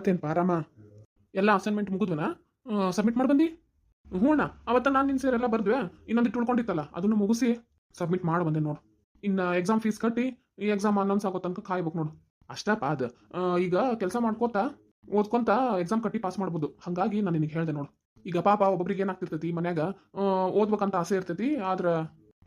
ಮತ್ತೇನು ಆರಾಮ ಎಲ್ಲ ಅಸೈನ್ಮೆಂಟ್ ಮುಗಿದ್ವನ ಸಬ್ಮಿಟ್ ಮಾಡಿ ಬಂದಿ ಹ್ಞೂ ಅಣ್ಣ ಅವತ್ತ ನಾನು ನಿನ್ನ ಸೇರೆಲ್ಲ ಬರ್ದ್ವೆ ಇನ್ನೊಂದು ಉಳ್ಕೊಂಡಿತ್ತಲ್ಲ ಅದನ್ನು ಮುಗಿಸಿ ಸಬ್ಮಿಟ್ ಮಾಡಿ ಬಂದೆ ನೋಡು ಇನ್ನು ಎಕ್ಸಾಮ್ ಫೀಸ್ ಕಟ್ಟಿ ಈ ಎಕ್ಸಾಮ್ ಅನೌನ್ಸ್ ಆಗೋ ತನಕ ಕಾಯ್ಬೇಕು ನೋಡು ಅಷ್ಟಪ್ಪ ಅದು ಈಗ ಕೆಲಸ ಮಾಡ್ಕೋತಾ ಓದ್ಕೊಂತ ಎಕ್ಸಾಮ್ ಕಟ್ಟಿ ಪಾಸ್ ಮಾಡ್ಬೋದು ಹಾಗಾಗಿ ನಾನು ನಿನಗೆ ಹೇಳಿದೆ ನೋಡು ಈಗ ಪಾಪ ಒಬ್ಬೊಬ್ರಿಗೆ ಏನಾಗ್ತಿರ್ತೈತಿ ಮನ್ಯಾಗ ಓದ್ಬೇಕಂತ ಆಸೆ ಇರ್ತೈತಿ ಆದ್ರೆ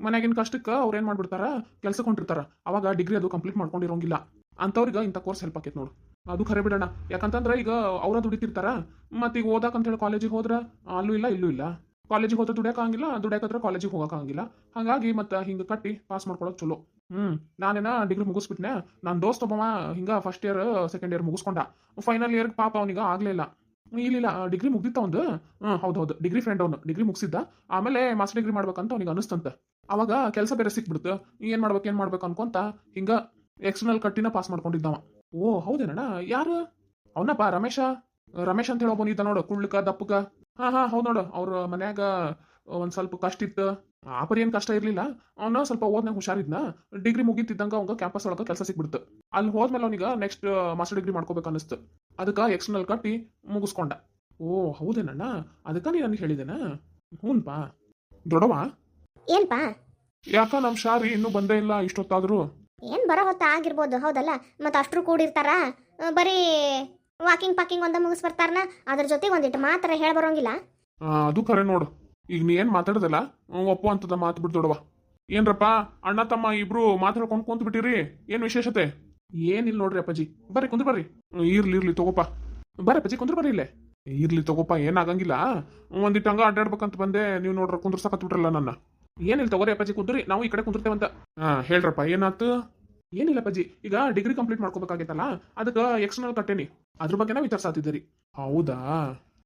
ಮನ್ಯಾಗಿನ ಕಷ್ಟಕ್ಕೆ ಅವ್ರು ಏನು ಮಾಡ್ಬಿಡ್ತಾರ ಕೆಲ್ಸಕ್ಕೆ ಹೊಂಟಿರ್ತಾರ ಅವಾಗ ಡಿಗ್ರಿ ಅದು ಕಂಪ್ಲೀಟ್ ಮಾಡ್ಕೊಂಡಿರೋಂಗಿಲ್ಲ ಅಂಥವ್ರಿಗೆ ಇಂಥ ಕೋರ್ಸ್ ಹೆಲ್ಪ್ ಆಕೈತೆ ನೋಡು ಅದು ಖರೆ ಬಿಡೋಣ ಯಾಕಂತಂದ್ರೆ ಈಗ ಅವರ ದುಡಿತಿರ್ತಾರ ಮತ್ತೆ ಈಗ ಓದಾಕಂತ ಹೇಳಿ ಕಾಲೇಜಿಗೆ ಹೋದ್ರೆ ಅಲ್ಲೂ ಇಲ್ಲ ಇಲ್ಲೂ ಇಲ್ಲ ಕಾಲೇಜಿಗೆ ಹೋದ್ರೆ ದುಡಿಯೋಕ್ಕಾಗಿಲ್ಲ ದುಡಿಯೋಕಂದ್ರೆ ಕಾಲೇಜಿಗೆ ಹೋಗೋಕ್ಕಾಗಿಲ್ಲ ಹಾಗಾಗಿ ಮತ್ತೆ ಹಿಂಗೆ ಕಟ್ಟಿ ಪಾಸ್ ಮಾಡ್ಕೊಳ್ಳೋದು ಚಲೋ ನಾನೇನ ಡಿಗ್ರಿ ಮುಗಿಸ್ಬಿಟ್ನೆ ನನ್ನ ದೋಸ್ತ್ ಒಬ್ಬವ ಹಿಂಗ ಫಸ್ಟ್ ಇಯರ್ ಸೆಕೆಂಡ್ ಇಯರ್ ಮುಗಿಸ್ಕೊಂಡ ಫೈನಲ್ ಇಯರ್ ಪಾಪ ಅವನಿಗೆ ಆಗ್ಲಿಲ್ಲ ಇಲ್ಲ ಡಿಗ್ರಿ ಮುಗ್ದಿತ್ತ ಒಂದು ಹೌದು ಡಿಗ್ರಿ ಫ್ರೆಂಡ್ ಅವನು ಡಿಗ್ರಿ ಮುಗಿಸಿದ್ದ ಆಮೇಲೆ ಮಾಸ್ಟರ್ ಡಿಗ್ರಿ ಮಾಡ್ಬೇಕಂತ ಅವನಿಗೆ ಅನಿಸ್ತಂತ ಅವಾಗ ಕೆಲಸ ಬೇರೆ ಸಿಕ್ಬಿಡ್ತು ಏನ್ ಮಾಡ್ಬೇಕು ಅನ್ಕೊಂತ ಹಿಂಗ ಎಕ್ಸ್ಟರ್ನಲ್ ಕಟ್ಟಿನ ಪಾಸ್ ಮಾಡ್ಕೊಂಡಿದ್ದವ ಓ ಹೌದೇನಣ್ಣ ಯಾರು ಅವನಪ್ಪ ರಮೇಶ್ ಅಂತ ಹೇಳಿ ಒಬ್ಬನಿದ್ದ ನೋಡು ಕುಳ್ಳಿಕ ದಪ್ಪಕ ಹಾ ಹೌದ್ ನೋಡು ಅವ್ರ ಮನ್ಯಾಗ ಒಂದ್ ಸ್ವಲ್ಪ ಕಷ್ಟ ಇತ್ತು ಆಪರಿ ಏನ್ ಕಷ್ಟ ಇರ್ಲಿಲ್ಲ ಅವನು ಸ್ವಲ್ಪ ಓದ್ನಾಗ ಹುಷಾರಿದ್ನ ಡಿಗ್ರಿ ಮುಗಿತಿದ್ದಂಗ ಅವಂಗ ಕ್ಯಾಂಪಸ್ ಒಳಗ ಕೆಲಸ ಸಿಕ್ಬಿಡ್ತು ಅಲ್ಲಿ ಹೋದ್ಮೇಲೆ ಅವನಿಗ ನೆಕ್ಸ್ಟ್ ಮಾಸ್ಟರ್ ಡಿಗ್ರಿ ಮಾಡ್ಕೋಬೇಕು ಅನಿಸ್ತು ಅದಕ್ಕೆ ಎಕ್ಸ್ಟರ್ನಲ್ ಕಟ್ಟಿ ಮುಗಿಸ್ಕೊಂಡ ಓ ಹೌದೇನಣ್ಣ ಅದಕ್ಕ ನೀ ನನಗೆ ಹೇಳಿದೇನ ಹ್ಞೂನ್ಪಾ ದೊಡವ ಏನ್ಪಾ ಯಾಕ ನಮ್ ಶಾರಿ ಇನ್ನೂ ಬಂದೇ ಇಲ್ಲ ಇಷ್ಟೊತ್ತಾದ್ರು ಏನ್ ಬರೋ ಹೊತ್ತ ಆಗಿರ್ಬೋದು ಹೌದಲ್ಲ ಮತ್ತೆ ಅಷ್ಟ್ರು ಕೂಡಿರ್ತಾರ ಬರೀ ವಾಕಿಂಗ್ ಒಂದ ಮುಗಿಸ್ ಬರ್ತಾರನ ಅದ್ರ ಜೊತೆಗೆ ಒಂದಿಟ್ಟು ಮಾತ್ರ ಹೇಳ ಬರೋಂಗಿಲ್ಲ ಅದು ಖರೆ ನೋಡು ಈಗ ನೀ ಏನ್ ಮಾತಾಡ್ದಲ್ಲ ಒಪ್ಪು ಅಂತದ ಮಾತು ಬಿಡ್ ದೊಡವ ಏನ್ರಪ್ಪ ಅಣ್ಣ ತಮ್ಮ ಇಬ್ರು ಮಾತಾಡ್ಕೊಂಡ್ ಕುಂತ ಬಿಟ್ಟಿರಿ ಏನ್ ವಿಶೇಷತೆ ಏನಿಲ್ಲ ನೋಡ್ರಿ ಅಪ್ಪಾಜಿ ಬರ್ರಿ ಕುಂದ್ರ ಬರ್ರಿ ಇರ್ಲಿ ತಗೋಪ ಬರ್ರಿ ಅಪ್ಪಾಜಿ ಕುಂದ್ರ ಬರ್ರಿ ಇಲ್ಲೇ ಇರ್ಲಿ ತಗೋಪ ಏನಾಗಂಗಿಲ್ಲ ಒಂದಿಟ್ಟು ಹಂಗ ಅಡ್ಡಾಡ್ಬೇಕಂತ ಬಂದೆ ನೀವು ನೋಡ್ರ ಕುಂದ್ರಸಕತ್ ಬಿಟ್ರಲ್ಲ ನನ್ನ ಏನಿಲ್ಲ ತಗೋರಿ ಅಪ್ಪಾಜಿ ಕುಂದ್ರಿ ನಾವು ಈ ಕಡೆ ಕುಂದಿರ್ತೇವಂತ ಹೇಳ್ರಪ್ಪ ಏನಾತು ಏನಿಲ್ಲ ಅಪ್ಪಾಜಿ ಈಗ ಡಿಗ್ರಿ ಕಂಪ್ಲೀಟ್ ಮಾಡ್ಕೋಬೇಕಾಗಿತ್ತಲ್ಲ ಅದಕ್ಕೆ ಎಕ್ಸ್ಟರ್ನಲ್ ಕಟ್ಟೇನಿ ಅದ್ರ ಬಗ್ಗೆನ ವಿಚಾರಿಸಾತಿದ್ದೀರಿ ಹೌದಾ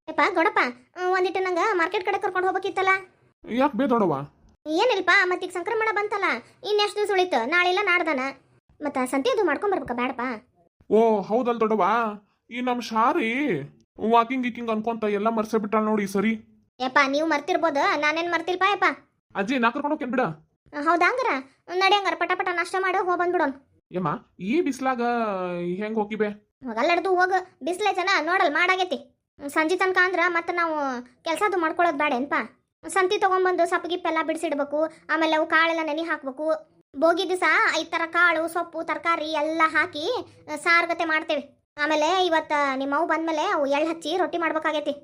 ಏಪಾ ದೊಡಪ್ಪ ಒಂದಿಟ್ಟು ನಂಗ ಮಾರ್ಕೆಟ್ ಕಡೆ ಕರ್ಕೊಂಡು ಹೋಗ್ಬೇಕಿತ್ತಲ್ಲ ಯಾಕೆ ಬೇ ದೊಡವ ಏನಿಲ್ಪ ಮತ್ತೀಗ ಸಂಕ್ರಮಣ ಬಂತಲ್ಲ ಇನ್ನೆಷ್ಟು ದಿವಸ ಉಳಿತು ನಾಳೆಲ್ಲ ನಾಡ್ದನ ಮತ್ತ ಸಂತೆ ಅದು ಮಾಡ್ಕೊಂಡ್ ಬರ್ಬೇಕ ಬೇಡಪ್ಪ ಓ ಹೌದಲ್ ದೊಡವ ಈ ನಮ್ ಶಾರಿ ವಾಕಿಂಗ್ ಅನ್ಕೊಂತ ಎಲ್ಲ ಮರ್ಸೇ ಬಿಟ್ಟಾಳ ನೋಡಿ ಸರಿ ಯಪ್ಪ ನೀವು ಮರ್ತಿರ್ಬೋದು ನಾನೇನ್ ಮರ್ತಿಲ್ಪ ಯಪ್ಪ ಅಜ್ಜಿ ನಾ ಕರ್ಕೊಂಡು ಹೋಗ್ತೇನೆ ಬಿಡ ಹೌದಾ ಹಂಗಾರ ನಡಿಯಂಗಾರ ಪಟ ನಾಷ್ಟ ಮಾಡು ಹೋಗಿ ಬಂದ್ಬಿಡೋನ್ ಏಮ್ಮ ಈ ಬಿಸ್ಲಾಗ ಹೆಂಗ್ ಹೋಗಿಬೆ ಹೋಗಲ್ಲಡ್ದು ಹೋಗು ಬಿಸ್ಲೆ ಜನ ನೋಡಲ್ ಮಾಡಾಗೈತಿ ಸಂಜೆ ತನಕ ಅಂದ್ರ ಮತ್ತೆ ನಾವು ಕೆಲಸದು ಮಾಡ್ಕೊಳ್ಳೋದು ಬೇಡ ಏನ್ಪಾ ಸಂತಿ ತಗೊಂಡ್ಬಂದು ಸಪ್ಪಗಿಪ್ಪೆಲ್ಲ ಬಿಡಿಸಿಡ್ಬೇಕು ಆಮೇಲೆ ಅವು ಕಾಳೆಲ್ಲ ನೆನೆ ಹಾಕ್ಬೇಕು ಬೋಗಿ ದಿವಸ 5 ಥರ ಕಾಳು ಸೊಪ್ಪು ತರಕಾರಿ ಎಲ್ಲ ಹಾಕಿ ಸಾರ್ಗತೆ ಮಾಡ್ತೇವೆ ಆಮೇಲೆ ಇವತ್ತು ನಿಮ್ಮ ಅವು ಬಂದ್ಮೇಲೆ ಅವು ಎಳ್ಳು ಹಚ್ಚಿ ರೊಟ್ಟಿ ಮಾಡ್ಬೇಕಾಗೈತಿ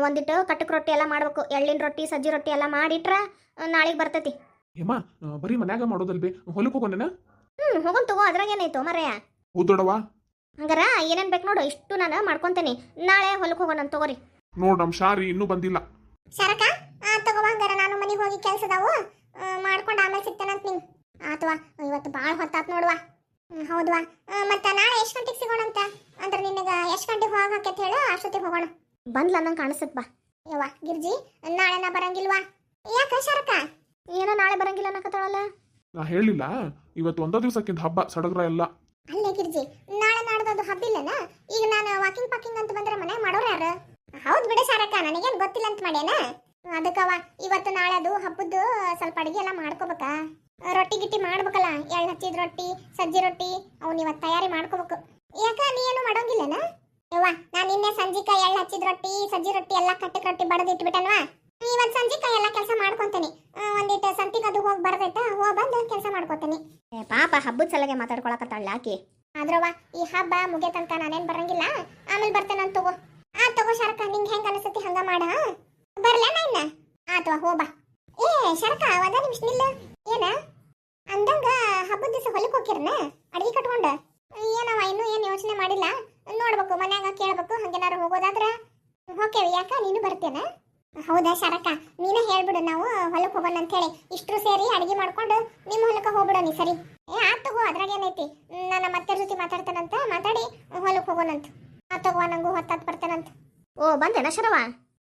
ಒಂದಿಟ್ಟು ಕಟ್ಟಕ್ ರೊಟ್ಟಿ ಎಲ್ಲ ಮಾಡ್ಬೇಕು ಎಳ್ಳಿನ ರೊಟ್ಟಿ ಸಜ್ಜಿ ರೊಟ್ಟಿ ಎಲ್ಲ ಮಾಡಿಟ್ರ ನಾಳೆಗೆ ಬರ್ತೈತಿ ಏಮ್ಮ ಬರೀ ಮನ್ಯಾಗ ಮಾಡೋದಲ್ಬಿ ಹೊಲಕ್ಕೆ ಹೋಗೋಣ ಹೋಗೋನ್ ತಗೋ ಅದ್ರಾಗ ಏನಾಯ್ತು ಮರೆಯ ಹೌದೊಡವ ಹಂಗಾರ ಏನೇನ್ ಬೇಕು ನೋಡು ಇಷ್ಟು ನಾನು ಮಾಡ್ಕೊಂತೇನೆ ನಾಳೆ ಹೊಲಕ್ಕೆ ಹೋಗೋಣ ತಗೋರಿ ನೋಡ್ ನಮ್ ಶಾರಿ ಇನ್ನೂ ಬಂದಿಲ್ಲ ಶರಕ ತಗೋ ಹಂಗಾರ ನಾನು ಮನೆಗೆ ಹೋಗಿ ಕೆಲಸದಾವು ಮಾಡ್ಕೊಂಡು ಆಮೇಲೆ ಸಿಗ್ತೇನಂತ ನೀವು ಆತವಾ ಇವತ್ತು ಭಾಳ ಹೊತ್ತಾತ್ ನೋಡುವ ಹೌದವಾ ಮತ್ತೆ ನಾಳೆ ಎಷ್ಟು ಗಂಟೆಗೆ ಸಿಗೋಣಂತ ಅಂದ್ರೆ ನಿನಗೆ ಎಷ್ಟು ಗಂಟೆಗೆ ಹೋಗಕ್ಕೆ ಹೇಳು ಅಷ್ಟೊತ್ತಿಗೆ ಹೋಗೋಣ ಬಂದ್ಲ ನಂಗೆ ಕಾಣಿಸುತ್ತೆ ಬಾ ಯವ್ವ ಗಿರ್ಜಿ ನಾಳೆ ನಾ ಬರಂಗಿಲ್ವಾ ಯಾಕ ಶರಕ ಏನೋ ನಾಳೆ ಬರಂಗಿಲ್ಲ ಅನ್ನಕತ್ತಾಳಲ್ಲ ನಾ ಹೇಳಿಲ್ಲ ಇವತ್ತು ಒಂದ ದಿವಸಕ್ಕಿಂತ ಹಬ್ಬ ಸಡಗ್ರ ಎಲ್ಲ ಅಲ್ಲೇ ಗಿರ್ಜಿ ನಾಳೆ ನಾಡ್ದು ಹಬ್ಬ ಇಲ್ಲನ ಈಗ ನಾನು ವಾಕಿಂಗ್ ಅಂತ ಬಂದ್ರೆ ಮನೆ ಮಾಡೋರು ಯಾರು ಹೌದು ಬಿಡ ಶಾರಕ ನನಗೇನು ಗೊತ್ತಿಲ್ಲ ಅಂತ ಮಾಡ್ಯಾನ ಅದಕ್ಕವ ಇವತ್ತು ನಾಳೆ ಅದು ಹಬ್ಬದ್ದು ಸ್ವಲ್ಪ ಅಡಿಗೆ ಎಲ್ಲ ಮಾಡ್ಕೋಬೇಕಾ ರೊಟ್ಟಿ ಗಿಟ್ಟಿ ಮಾಡ್ಬೇಕಲ್ಲ ಎಳ್ಳು ಹಚ್ಚಿದ ರೊಟ್ಟಿ ಸಜ್ಜಿ ರೊಟ್ಟಿ ಅವ್ನು ಇವತ್ತು ತಯಾರಿ ಮಾಡ್ಕೋಬೇಕು ಯಾಕ ನೀ ಏನು ಮಾಡೋಂಗಿಲ್ಲನ ಯವ್ವ ನಾನು ನಿನ್ನೆ ಸಂಜಿಕ ಎಳ್ಳು ಹಚ್ಚಿದ ರೊಟ್ಟಿ ಸಜ್ಜಿ ರೊಟ್ಟಿ ಎಲ್ಲ ಕಟ್ಟಕ್ ರೊಟ್ಟಿ ಬಡದ್ ಇಟ್ಬಿಟ್ಟನ್ವಾ ಇವತ್ತು ಸಂಜಿಕ ಎಲ್ಲ ಕೆಲಸ ಮಾಡ್ಕೊಂತೇನೆ ಒಂದಿಟ್ಟು ಸಂತಿಗೆ ಅದು ಹೋಗಿ ಬರ್ದೈತ ಹೋಗಿ ಬಂದು ಕೆಲಸ ಮಾಡ್ಕೋತೇನೆ ಪಾಪ ಹಬ್ಬದ ಸಲಗೆ ಮಾತಾಡ್ಕೊಳಕತ್ತಾಳ ಆಕಿ ಆದ್ರವ್ವ ಈ ಹಬ್ಬ ಮುಗಿಯ ತನಕ ನಾನೇನ್ ಬರಂಗಿಲ್ಲ ಆಮೇಲೆ ಬರ್ತೇನೆ ತಗೋ ತಗೋ ಶರಕ ನಿಂಗೆ ಹೆಂಗ ಅನಿಸ್ತತಿ ಹಂಗ ಮಾಡ ಬರ್ಲೇನ ಇನ್ನ ಆತವ ಹೋಬಾ ಏ ಶರಕ ಒಂದ ನಿಮಿಷ ನಿಲ್ಲ ಏನ ಅಂದಂಗ ಹಬ್ಬದ ದಿವಸ ಹೊಲಕ್ಕೆ ಹೋಗಿರ್ನ ಅಡಿಗೆ ಕಟ್ಕೊಂಡ ಏನವ ಇನ್ನೂ ಏನು ಯೋಚನೆ ಮಾಡಿಲ್ಲ ನೋಡ್ಬೇಕು ಮನ್ಯಾಗ ಕೇಳ್ಬೇಕು ಹಂಗೇನಾರು ಹೋಗೋದಾದ್ರ ಹೋಗ್ತೇವೆ ಯಾಕ ನೀನು ಬರ್ತೇನ ಹೌದಾ ಶರಕ ನೀನೇ ಹೇಳ್ಬಿಡು ನಾವು ಹೊಲಕ್ಕೆ ಹೋಗೋಣ ಅಂತ ಹೇಳಿ ಇಷ್ಟರು ಸೇರಿ ಅಡಿಗೆ ಮಾಡ್ಕೊಂಡು ನಿಮ್ಮ ಹೊಲಕ್ಕೆ ಹೋಗ್ಬಿಡೋ ನೀ ಸರಿ ಆತ್ ತಗೋ ಅದ್ರಾಗ ಏನೈತಿ ನನ್ನ ಮತ್ತೆ ಜೊತೆ ಮಾತಾಡ್ತೇನಂತ ಮಾತಾಡಿ ಹೊಲಕ್ಕೆ ಹೋಗೋಣಂತ ಆತ್ ತಗೋ ನಂಗೂ ಹೊತ್ತಾತ್ ಬರ್ತೇನಂತ ಓ ಬಂದೇನ ಶರವ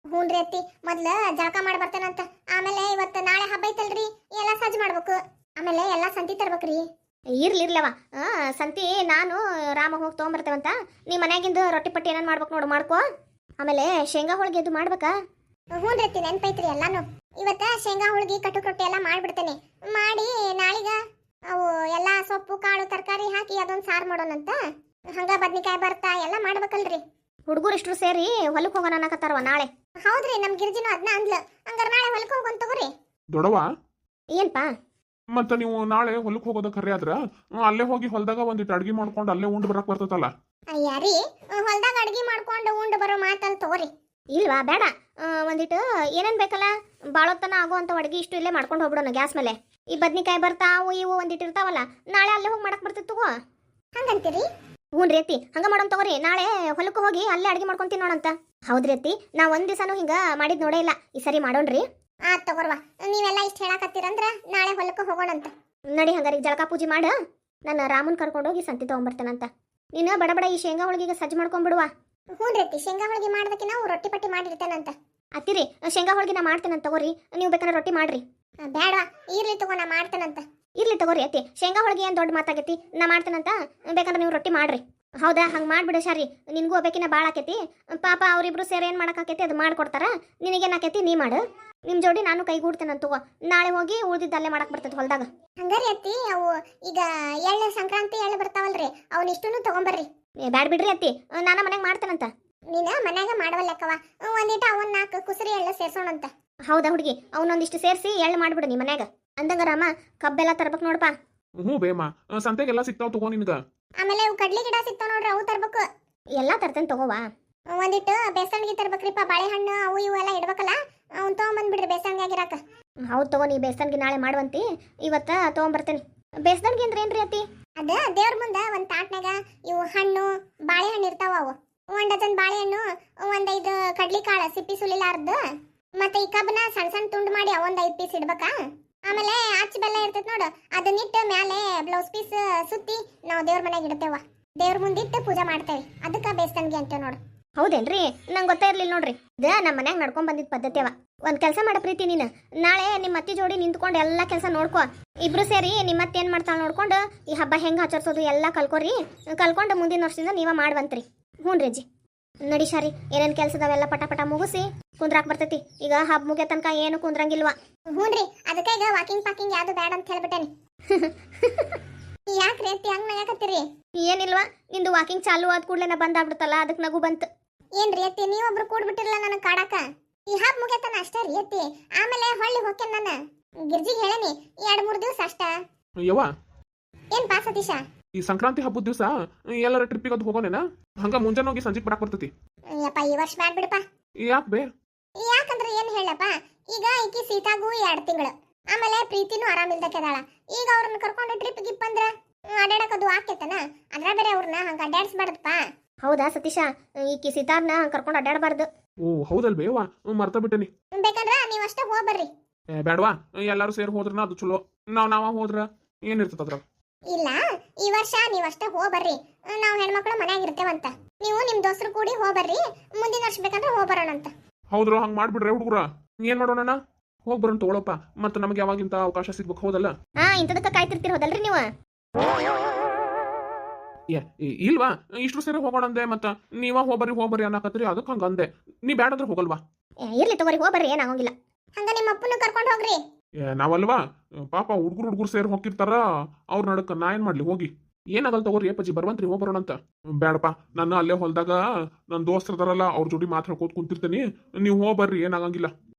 ಹ್ಞೂನ್ರಿ ಅತ್ತಿ ಮೊದ್ಲ ಜಳಕ ಮಾಡಿ ಬರ್ತೇನಂತ ಆಮೇಲೆ ಇವತ್ತು ನಾಳೆ ಹಬ್ಬ ಐತಲ್ರಿ ಎಲ್ಲ ಸಜ್ಜು ಮಾಡ್ಬೇಕು ಆಮೇಲೆ ಎಲ್ಲ ಸಂತಿ ತರ್ಬೇಕ್ರಿ ಇರ್ಲಿರ್ಲವ ಸಂತಿ ನಾನು ರಾಮ ಹೋಗಿ ತೊಗೊಂಬರ್ತೇವಂತ ನೀ ಮನ್ಯಾಗಿಂದು ರೊಟ್ಟಿ ಪಟ್ಟಿ ಏನೇನು ಮಾಡ್ಬೇಕು ನೋಡು ಮಾಡ್ಕೋ ಆಮೇಲೆ ಶೇಂಗಾ ಹೋಳಿಗೆ ಅದು ಮಾಡ್ಬೇಕಾ ಹ್ಞೂನ್ರಿ ಅತ್ತಿ ನೆನ್ಪೈತ್ರಿ ಎಲ್ಲಾನು ಇವತ್ತ ಶೇಂಗಾ ಹೋಳಿಗೆ ಕಟ್ಟುಕ್ ರೊಟ್ಟಿ ಎಲ್ಲ ಮಾಡ್ಬಿಡ್ತೇನೆ ಮಾಡಿ ನಾಳಿಗ ಅವು ಎಲ್ಲ ಸೊಪ್ಪು ಕಾಳು ತರಕಾರಿ ಹಾಕಿ ಅದೊಂದು ಸಾರು ಮಾಡೋಣಂತ ಹಂಗ ಬದ್ನಿಕಾಯಿ ಬರ್ತಾ ಎಲ್ಲ ಮಾಡ್ಬೇಕಲ್ರಿ ಹುಡುಗರು ಇಷ್ಟರು ಸೇರಿ ಹೊಲಕ್ಕೆ ಹೋಗೋಣ ಅನ್ನಕತ್ತಾರವ ನಾಳೆ. ಹೌದ್ರಿ ನಮ್ ಗಿರ್ಜಿನೂ ಅದನ್ನ ಅಂದ್ಲ. ಹಂಗಾರ ನಾಳೆ ಹೊಲಕ್ಕೆ ಹೋಗೋಣ ತಗೋರಿ. ದೊಡವ ಏನ್ಪಾ ಮತ್ತ ನೀವು ನಾಳೆ ಹೊಲಕ್ಕೆ ಹೋಗೋದ ಖರೆ ಆದ್ರ ಅಲ್ಲೇ ಹೋಗಿ ಹೊಲದಾಗ ಒಂದಿಟ್ಟು ಅಡ್ಗಿ ಮಾಡ್ಕೊಂಡು ಅಲ್ಲೇ ಉಂಡ್ ಬರಕ್ ಬರ್ತೈತಲ್ಲ. ಅಯ್ಯ ರೀ ಹೊಲ್ದಾಗ ಅಡ್ಗಿ ಮಾಡ್ಕೊಂಡು ಉಂಡು ಬರೋ ಮಾತಲ್ ತಗೋರಿ. ಇಲ್ವಾ ಬೇಡ, ಒಂದಿಟ್ಟು ಏನೇನ್ ಬೇಕಲ್ಲ ಬಾಳೋತ್ತನ ಆಗುವಂತ ಅಡ್ಗಿ ಇಷ್ಟು ಇಲ್ಲೇ ಮಾಡ್ಕೊಂಡು ಹೋಗ್ಬಿಡೋಣ ಗ್ಯಾಸ್ ಮೇಲೆ. ಈ ಬದ್ನಿಕಾಯಿ ಬರ್ತಾವು ಇವು ಒಂದಿಟ್ಟು ಇರ್ತಾವಲ್ಲ, ನಾಳೆ ಅಲ್ಲೇ ಹೋಗಿ ಮಾಡಕ್ ಬರ್ತೈತಿ ತಗೋ. ಹಂಗಂತೀರಿ? ಹ್ಞೂ ರೀ ಅತ್ತಿ, ಹಂಗ ಮಾಡೋಣ ತಗೋರಿ. ನಾಳೆ ಹೊಲಕ್ಕೆ ಹೋಗಿ ಅಲ್ಲೇ ಅಡ್ಗೆ ಮಾಡ್ಕೊಂತೀನಿ ನೋಡಂತ. ಹೌದ್ರಿ ಅತ್ತಿ, ನಾ ಒಂದ್ ದಿವಸನೂ ಹಿಂಗ ಮಾಡಿದ್ ನೋಡೇ ಇಲ್ಲ, ಈ ಸರಿ ಮಾಡೋಣ್ರಿ. ಆತ್ ತಗೋರ್ವಾ, ನೀವೆಲ್ಲ ಇಷ್ಟ ಹೇಳಾಕತ್ತೀರಂದ್ರ ನಾಳೆ ಹೊಲಕ್ಕೆ ಹೋಗೋಣಂತ. ನಡಿ ಹಂಗಾರಿ ಜಳಕ ಪೂಜೆ ಮಾಡ, ನಾನು ರಾಮನ್ ಕರ್ಕೊಂಡೋಗಿ ಸಂತಿ ತಗೊಂಬರ್ತೇನಂತ. ನೀನು ಬಡ ಈ ಶೇಂಗಾ ಹೋಳಿಗೆಗೆ ಸಜ್ಜು ಮಾಡ್ಕೊಂಡ್ಬಿಡುವ. ಹ್ಞೂ ರೀ, ಶೇಂಗಾ ಹೋಳಿಗೆ ಮಾಡೋದಕ್ಕೆ ನಾವು ರೊಟ್ಟಿ ಪಟ್ಟಿ ಮಾಡಿರ್ತೇನಂತ. ಅತ್ತಿರಿ ಶೇಂಗಾ ಹೋಳಿಗೆ ನಾ ಮಾಡ್ತೇನಂತ ತಗೋರಿ, ನೀವು ಬೇಕಾದ್ರೆ ರೊಟ್ಟಿ ಮಾಡ್ರಿ. ಬೇಡವಾ, ಇರ್ಲಿ ತಗೋ, ನಾ ಮಾಡ್ತೇನಂತ. ಇರ್ಲಿ ತಗೋರಿ ಅತ್ತಿ, ಶೇಂಗಾ ಹೋಳಿಗೆ ಏನು ದೊಡ್ಡ ಮಾತಾಗೈತಿ, ನಾ ಮಾಡ್ತೇನಂತ, ಬೇಕಾದ್ರೆ ನೀವು ರೊಟ್ಟಿ ಮಾಡ್ರಿ. ಹೌದಾ, ಹಂಗೆ ಮಾಡ್ಬಿಡು ಶಾರಿ, ನಿನಗೂ ಒಬ್ಬಾಕಿನ ಭಾಳ ಆಕೈತಿ. ಪಾಪ ಅವರಿಬ್ರು ಸೇರಿ ಏನು ಮಾಡಕ್ಕಾಕೈತಿ ಅದು ಮಾಡ್ಕೊಡ್ತಾರ. ನಿನಗೇನಾಕೈತಿ ನೀ ಮಾಡು, ನಿಮ್ಮ ಜೋಡಿ ನಾನು ಕೈಗೂಡ್ತೇನಂತ ತಗೋ. ನಾಳೆ ಹೋಗಿ ಉಳ್ದಿದ್ದಲ್ಲೇ ಮಾಡಕ್ ಬರ್ತೈತಿ ಹೊಲ್ದಾಗ. ಹಂಗಾರಿ ಅತ್ತಿ, ಅವು ಈಗ ಎಳ್ಳು ಸಂಕ್ರಾಂತಿ ಎಳ್ಳು ಬರ್ತಾವಲ್ರಿ, ಅವನಿಷ್ಟೂ ತಗೊಂಬರ್ರಿ. ಬ್ಯಾಡ್ ಬಿಡ್ರಿ ಅತ್ತಿ, ನಾನು ಮನೆಗೆ ಮಾಡ್ತೇನಂತ. ನೀನ ಮನ್ಯಾಗ ಮಾಡವಲ್ಲಕ್ಕವ, ಒಂದಿಟ ಅವನ್ 4 ಕುಸರಿ ಎಳ್ಳು ಸೇರ್ಸೋಣಂತ. ಹೌದಾ ಹುಡುಗಿ, ಅವನೊಂದಿಷ್ಟು ಸೇರಿಸಿ ಎಳ್ಳು ಮಾಡ್ಬಿಡು ನೀ ಮನ್ಯಾಗ. ಅಂದಂಗ ರಾಮ ಕಬ್ಬೆಲ್ಲ ತರ್ಬೇಕು ನೋಡಪ್ಪ. ಹ್ಞೂ ಬೇಮ, ಸಂತೆಗೆಲ್ಲ ಸಿಗ್ತಾವ್ ತಗೋ ನಿನ್ಗ. ಆಮೇಲೆ ಅವು ಕಡ್ಲಿ ಗಿಡ ಸಿಗ್ತಾವ ನೋಡ್ರಿ, ಅವು ತರ್ಬೇಕು. ಎಲ್ಲಾ ತರ್ತೇನೆ ತಗೋವಾ. ಒಂದಿಟ್ಟು ಬೇಸನ್ಗಿ ತರ್ಬೇಕ್ರಿಪ್ಪ, ಬಾಳೆಹಣ್ಣು ಅವು ಇವು ಎಲ್ಲ ಇಡ್ಬೇಕಲ್ಲ, ಅವ್ನು ತಗೊಂಬಂದ್ಬಿಡ್ರಿ ಬೇಸನ್ಗಿ ಆಗಿರಾಕ. ಹೌದು ತಗೋ, ನೀ ಬೇಸನ್ಗೆ ನಾಳೆ ಮಾಡುವಂತಿ, ಇವತ್ತ ತಗೊಂಬರ್ತೇನೆ. ಬೇಸನ್ಗೆ ಅಂದ್ರೆ ಏನ್ರಿ ಅತ್ತಿ? ಅದ ದೇವ್ರ ಮುಂದ ಒಂದ್ ತಾಟ್ನಾಗ ಇವು ಹಣ್ಣು ಬಾಳೆಹಣ್ಣು ಇರ್ತಾವ. ಅವು 1 ಡಜನ್ ಬಾಳೆಹಣ್ಣು, 1 5 ಕಡ್ಲಿ ಕಾಳು ಸಿಪ್ಪಿ ಸುಲಿಲಾರ್ದು, ಮತ್ತೆ ಈ ಕಬ್ಬನ ಸಣ್ಣ ಸಣ್ಣ ತುಂಡು ಮಾಡಿ ಒಂದ್ 5 ಪೀಸ್ ಇಡ್ಬೇಕಾ. ಆಮೇಲೆ ಅಚ್ಚ ಬೆಲ್ಲ ಇರ್ತೈತಿ ನೋಡು, ಅದನ್ನಿಟ್ಟು ಮ್ಯಾಲೆ ಬ್ಲೌಸ್ ಪೀಸ್ ಸುತ್ತಿ ನಾವು ದೇವ್ರ ಮನೆಗೆ ಇಡ್ತೇವ. ದೇವ್ರ ಮುಂದಿಟ್ಟು ಪೂಜೆ ಮಾಡ್ತೇವೆ, ಅದಕ್ಕ ಬೇಸನ್ಗಿ ಅಂತೇವ್ ನೋಡು. ಹೌದೇನ್ರಿ, ನಂಗೆ ಗೊತ್ತೇ ಇರ್ಲಿಲ್ಲ ನೋಡ್ರಿ. ಇದ ನಮ್ಮ ಮನ್ಯಾಗ ನಡ್ಕೊಂಡ್ ಬಂದಿದ್ ಪದ್ಧತಿ ಅವ. ಒಂದ್ ಕೆಲಸ ಮಾಡ ಪ್ರೀತಿ, ನೀನು ನಾಳೆ ನಿಮ್ಮ ಅತ್ತಿ ಜೋಡಿ ನಿಂತ್ಕೊಂಡು ಎಲ್ಲಾ ಕೆಲಸ ನೋಡ್ಕೊ. ಇಬ್ರು ಸೇರಿ ನಿಮ್ಮ ಅತ್ತಿ ಏನ್ ಮಾಡ್ತಾಳ ನೋಡ್ಕೊಂಡು ಈ ಹಬ್ಬ ಹೆಂಗ್ ಆಚರಿಸೋದು ಎಲ್ಲ ಕಲ್ಕೋರಿ. ಕಲ್ಕೊಂಡು ಮುಂದಿನ ವರ್ಷದಿಂದ ನೀವ ಮಾಡ್ವಂತ್ರಿ. ಹ್ಞೂ ರೀ ಅಜ್ಜಿ. ನಡಿ ಶಾರಿ, ಏನೇನ್ ಕೆಲ್ಸದವೆಲ್ಲ ಪಟ ಪಟ ಮುಗಿಸಿ ಕುಂದ್ರಾಕ್ ಬರ್ತೈತಿ. ಈಗ ಹಬ್ಬ ಮುಗಿಯ ತನಕ ಏನು ಕುಂದ್ರಂಗಿಲ್ವಾ. ಹ್ಞೂನ್ರಿ, ಅದಕ್ಕೆ ಈಗ ವಾಕಿಂಗ್ ಪಾಕಿಂಗ್ ಯಾವ್ದು ಬೇಡ ಅಂತ ಹೇಳ್ಬಿಟ್ಟೇನಿ. ಯಾಕ್ರಿ ಅತ್ತಿ ಹಂಗ್ ನಗಾಕತ್ತೀರಿ? ಏನಿಲ್ವಾ, ನಿಂದು ವಾಕಿಂಗ್ ಚಾಲು ಆದ ಕೂಡಲೇ ನಾ ಬಂದಾಗ್ಬಿಡ್ತಲ್ಲ, ಅದಕ್ಕೆ ನಗು ಬಂತು. ಏನ್ರಿ ಅತ್ತಿ, ನೀವೊಬ್ರು ಕೂಡ್ಬಿಟ್ಟಿರಲ್ಲ ನನಗೆ ಕಾಡಾಕ. ಈ ಹಬ್ಬ ಮುಗಿಯತನ ಅಷ್ಟೇ ರೀ ಅತ್ತಿ, ಆಮೇಲೆ ಹೊಳ್ಳಿ ಹೋಗ್ತೇನೆ ನಾನು. ಗಿರ್ಜಿಗೆ ಹೇಳೇನಿ 2-3 ದಿವಸ ಅಷ್ಟ. ಯವ್ವ, ಏನ್ ಪಾ ಸತೀಶ? ಈ ಸಂಕ್ರಾಂತಿ ಹಬ್ಬದ ದಿವಸ ಎಲ್ಲರ ಟ್ರಿಪ್ಪಿಗೆ ಅದು ಹೋಗೋನೇನ? ಹಂಗ ಮುಂಜಾನೆ ಹೋಗಿ ಸಂಜೆಗೆ ಬರಾಕ್ ಬರ್ತೈತಿ. ಯಪ್ಪ, ಈ ವರ್ಷ ಬ್ಯಾಡ್ ಬಿಡಪ್ಪ. ಯಾಕೆ ಬೇ? ಯಾಕಂದ್ರೆ ಏನ್ ಹೇಳಪ್ಪ, ಈಗ ಈಕಿ ಸೀತಾಗೂ 2 ತಿಂಗಳು, ಆಮೇಲೆ ಪ್ರೀತಿನೂ ಆರಾಮಿಲ್ದಕ್ಕೆದಾಳ. ಈಗ ಅವ್ರನ್ನ ಕರ್ಕೊಂಡು ಟ್ರಿಪ್ ಗಿಪ್ ಅಂದ್ರ ಅಡ್ಯಾಡಕದು ಆಕೇತನ? ಅದ್ರ ಬೇರೆ ಅವ್ರನ್ನ ಹಂಗ ಅಡ್ಯಾಡ್ಸ್ಬಾರ್ದಪ್ಪ. ಹೌದಾ ಸತೀಶ, ಈಕಿ ಸಿತಾರ್ನ ಕರ್ಕೊಂಡು ಅಡ್ಡಾಡಬಾರ್ದು. ಓ ಹೌದಲ್ ಬೇವ, ಮರ್ತ ಬಿಟ್ಟನಿ. ಬೇಕಂದ್ರ ನೀವಷ್ಟೇ ಹೋಗ್ಬರ್ರಿ. ಬೇಡವಾ, ಎಲ್ಲಾರು ಸೇರಿ ಹೋದ್ರನ ಅದು ಚಲೋ. ನಾವ ಹೋದ್ರ ಏನಿರ್ತದ? ಇಲ್ಲ, ಈ ವರ್ಷ ನೀವಷ್ಟೇ ಹೋಗ್ಬರ್ರಿ. ನಾವು ಹೆಣ್ಮಕ್ಳು ಮನ್ಯಾಗ ಇರ್ತೇವಂತ. ನೀವು ನಿಮ್ ದೋಸ್ತರು ಕೂಡಿ ಹೋಗ್ಬರ್ರಿ, ಮುಂದಿನ ವರ್ಷ ಬೇಕಂದ್ರೆ ಹೋಗ್ಬರೋಣಂತ. ಹೌದ್ರ, ಹಂಗ ಮಾಡ್ಬಿಡ್ರೆ ಹುಡುಗರ. ಏನ್ ಮಾಡೋಣ, ಹೋಗ್ ಬರೋಣ ತಗೊಳಪ್ಪ. ಮತ್ತ ನಮಗೆ ಯಾವಾಗಿಂತ ಅವಕಾಶ ಸಿಗ್ಬೇಕು, ಹೌದಲ್ಲ? ಇಂಥದಕ್ಕ ಕಾಯ್ತಿರ್ತೀರ ಹೋದಲ್ರಿ ನೀವು? ಇಲ್ವಾ, ಇಷ್ಟು ಸೇರಿ ಹೋಗೋಣ ಅಂದೆ, ಮತ್ತ ನೀವ ಹೋಗ್ಬರ್ರಿ ಅನ್ನಕತ್ರಿ, ಅದಕ್ಕೆ ಹಂಗ ಅಂದೆ. ನೀ ಬ್ಯಾಡಂದ್ರೆ ಹೋಗಲ್ವಾ? ಇರ್ಲಿ ತಗೋರಿ, ಹೋಗ್ಬರ್ರಿ, ಏನಾಗಂಗಿಲ್ಲ. ಹಂಗ ನಿಮ್ಮ ಅಪ್ಪನ ಕರ್ಕೊಂಡು ಹೋಗ್ರಿ. ನಾವಲ್ವಾ, ಪಾಪ ಹುಡುಗರು ಸೇರಿ ಹೋಗಿರ್ತಾರ, ಅವ್ರ ನಡಕ ನಾ ಏನ್ ಮಾಡ್ಲಿ ಹೋಗಿ? ಏನಾಗಲ್ ತಗೋರಿ ಅಪ್ಪಾಜಿ, ಬರ್ವಂತ್ರಿ ಹೋಗ್ಬರೋಣ ಅಂತ. ಬೇಡಪ್ಪ, ನಾನು ಅಲ್ಲೇ ಹೊಲ್ದಾಗ ನನ್ನ ದೋಸ್ತರದಾರಲ್ಲ, ಅವ್ರ ಜೋಡಿ ಮಾತಾಡ್ಕೋತ ಕುಂತಿರ್ತೀನಿ, ನೀವು ಹೋಗ್ಬರ್ರಿ, ಏನಾಗಂಗಿಲ್ಲ.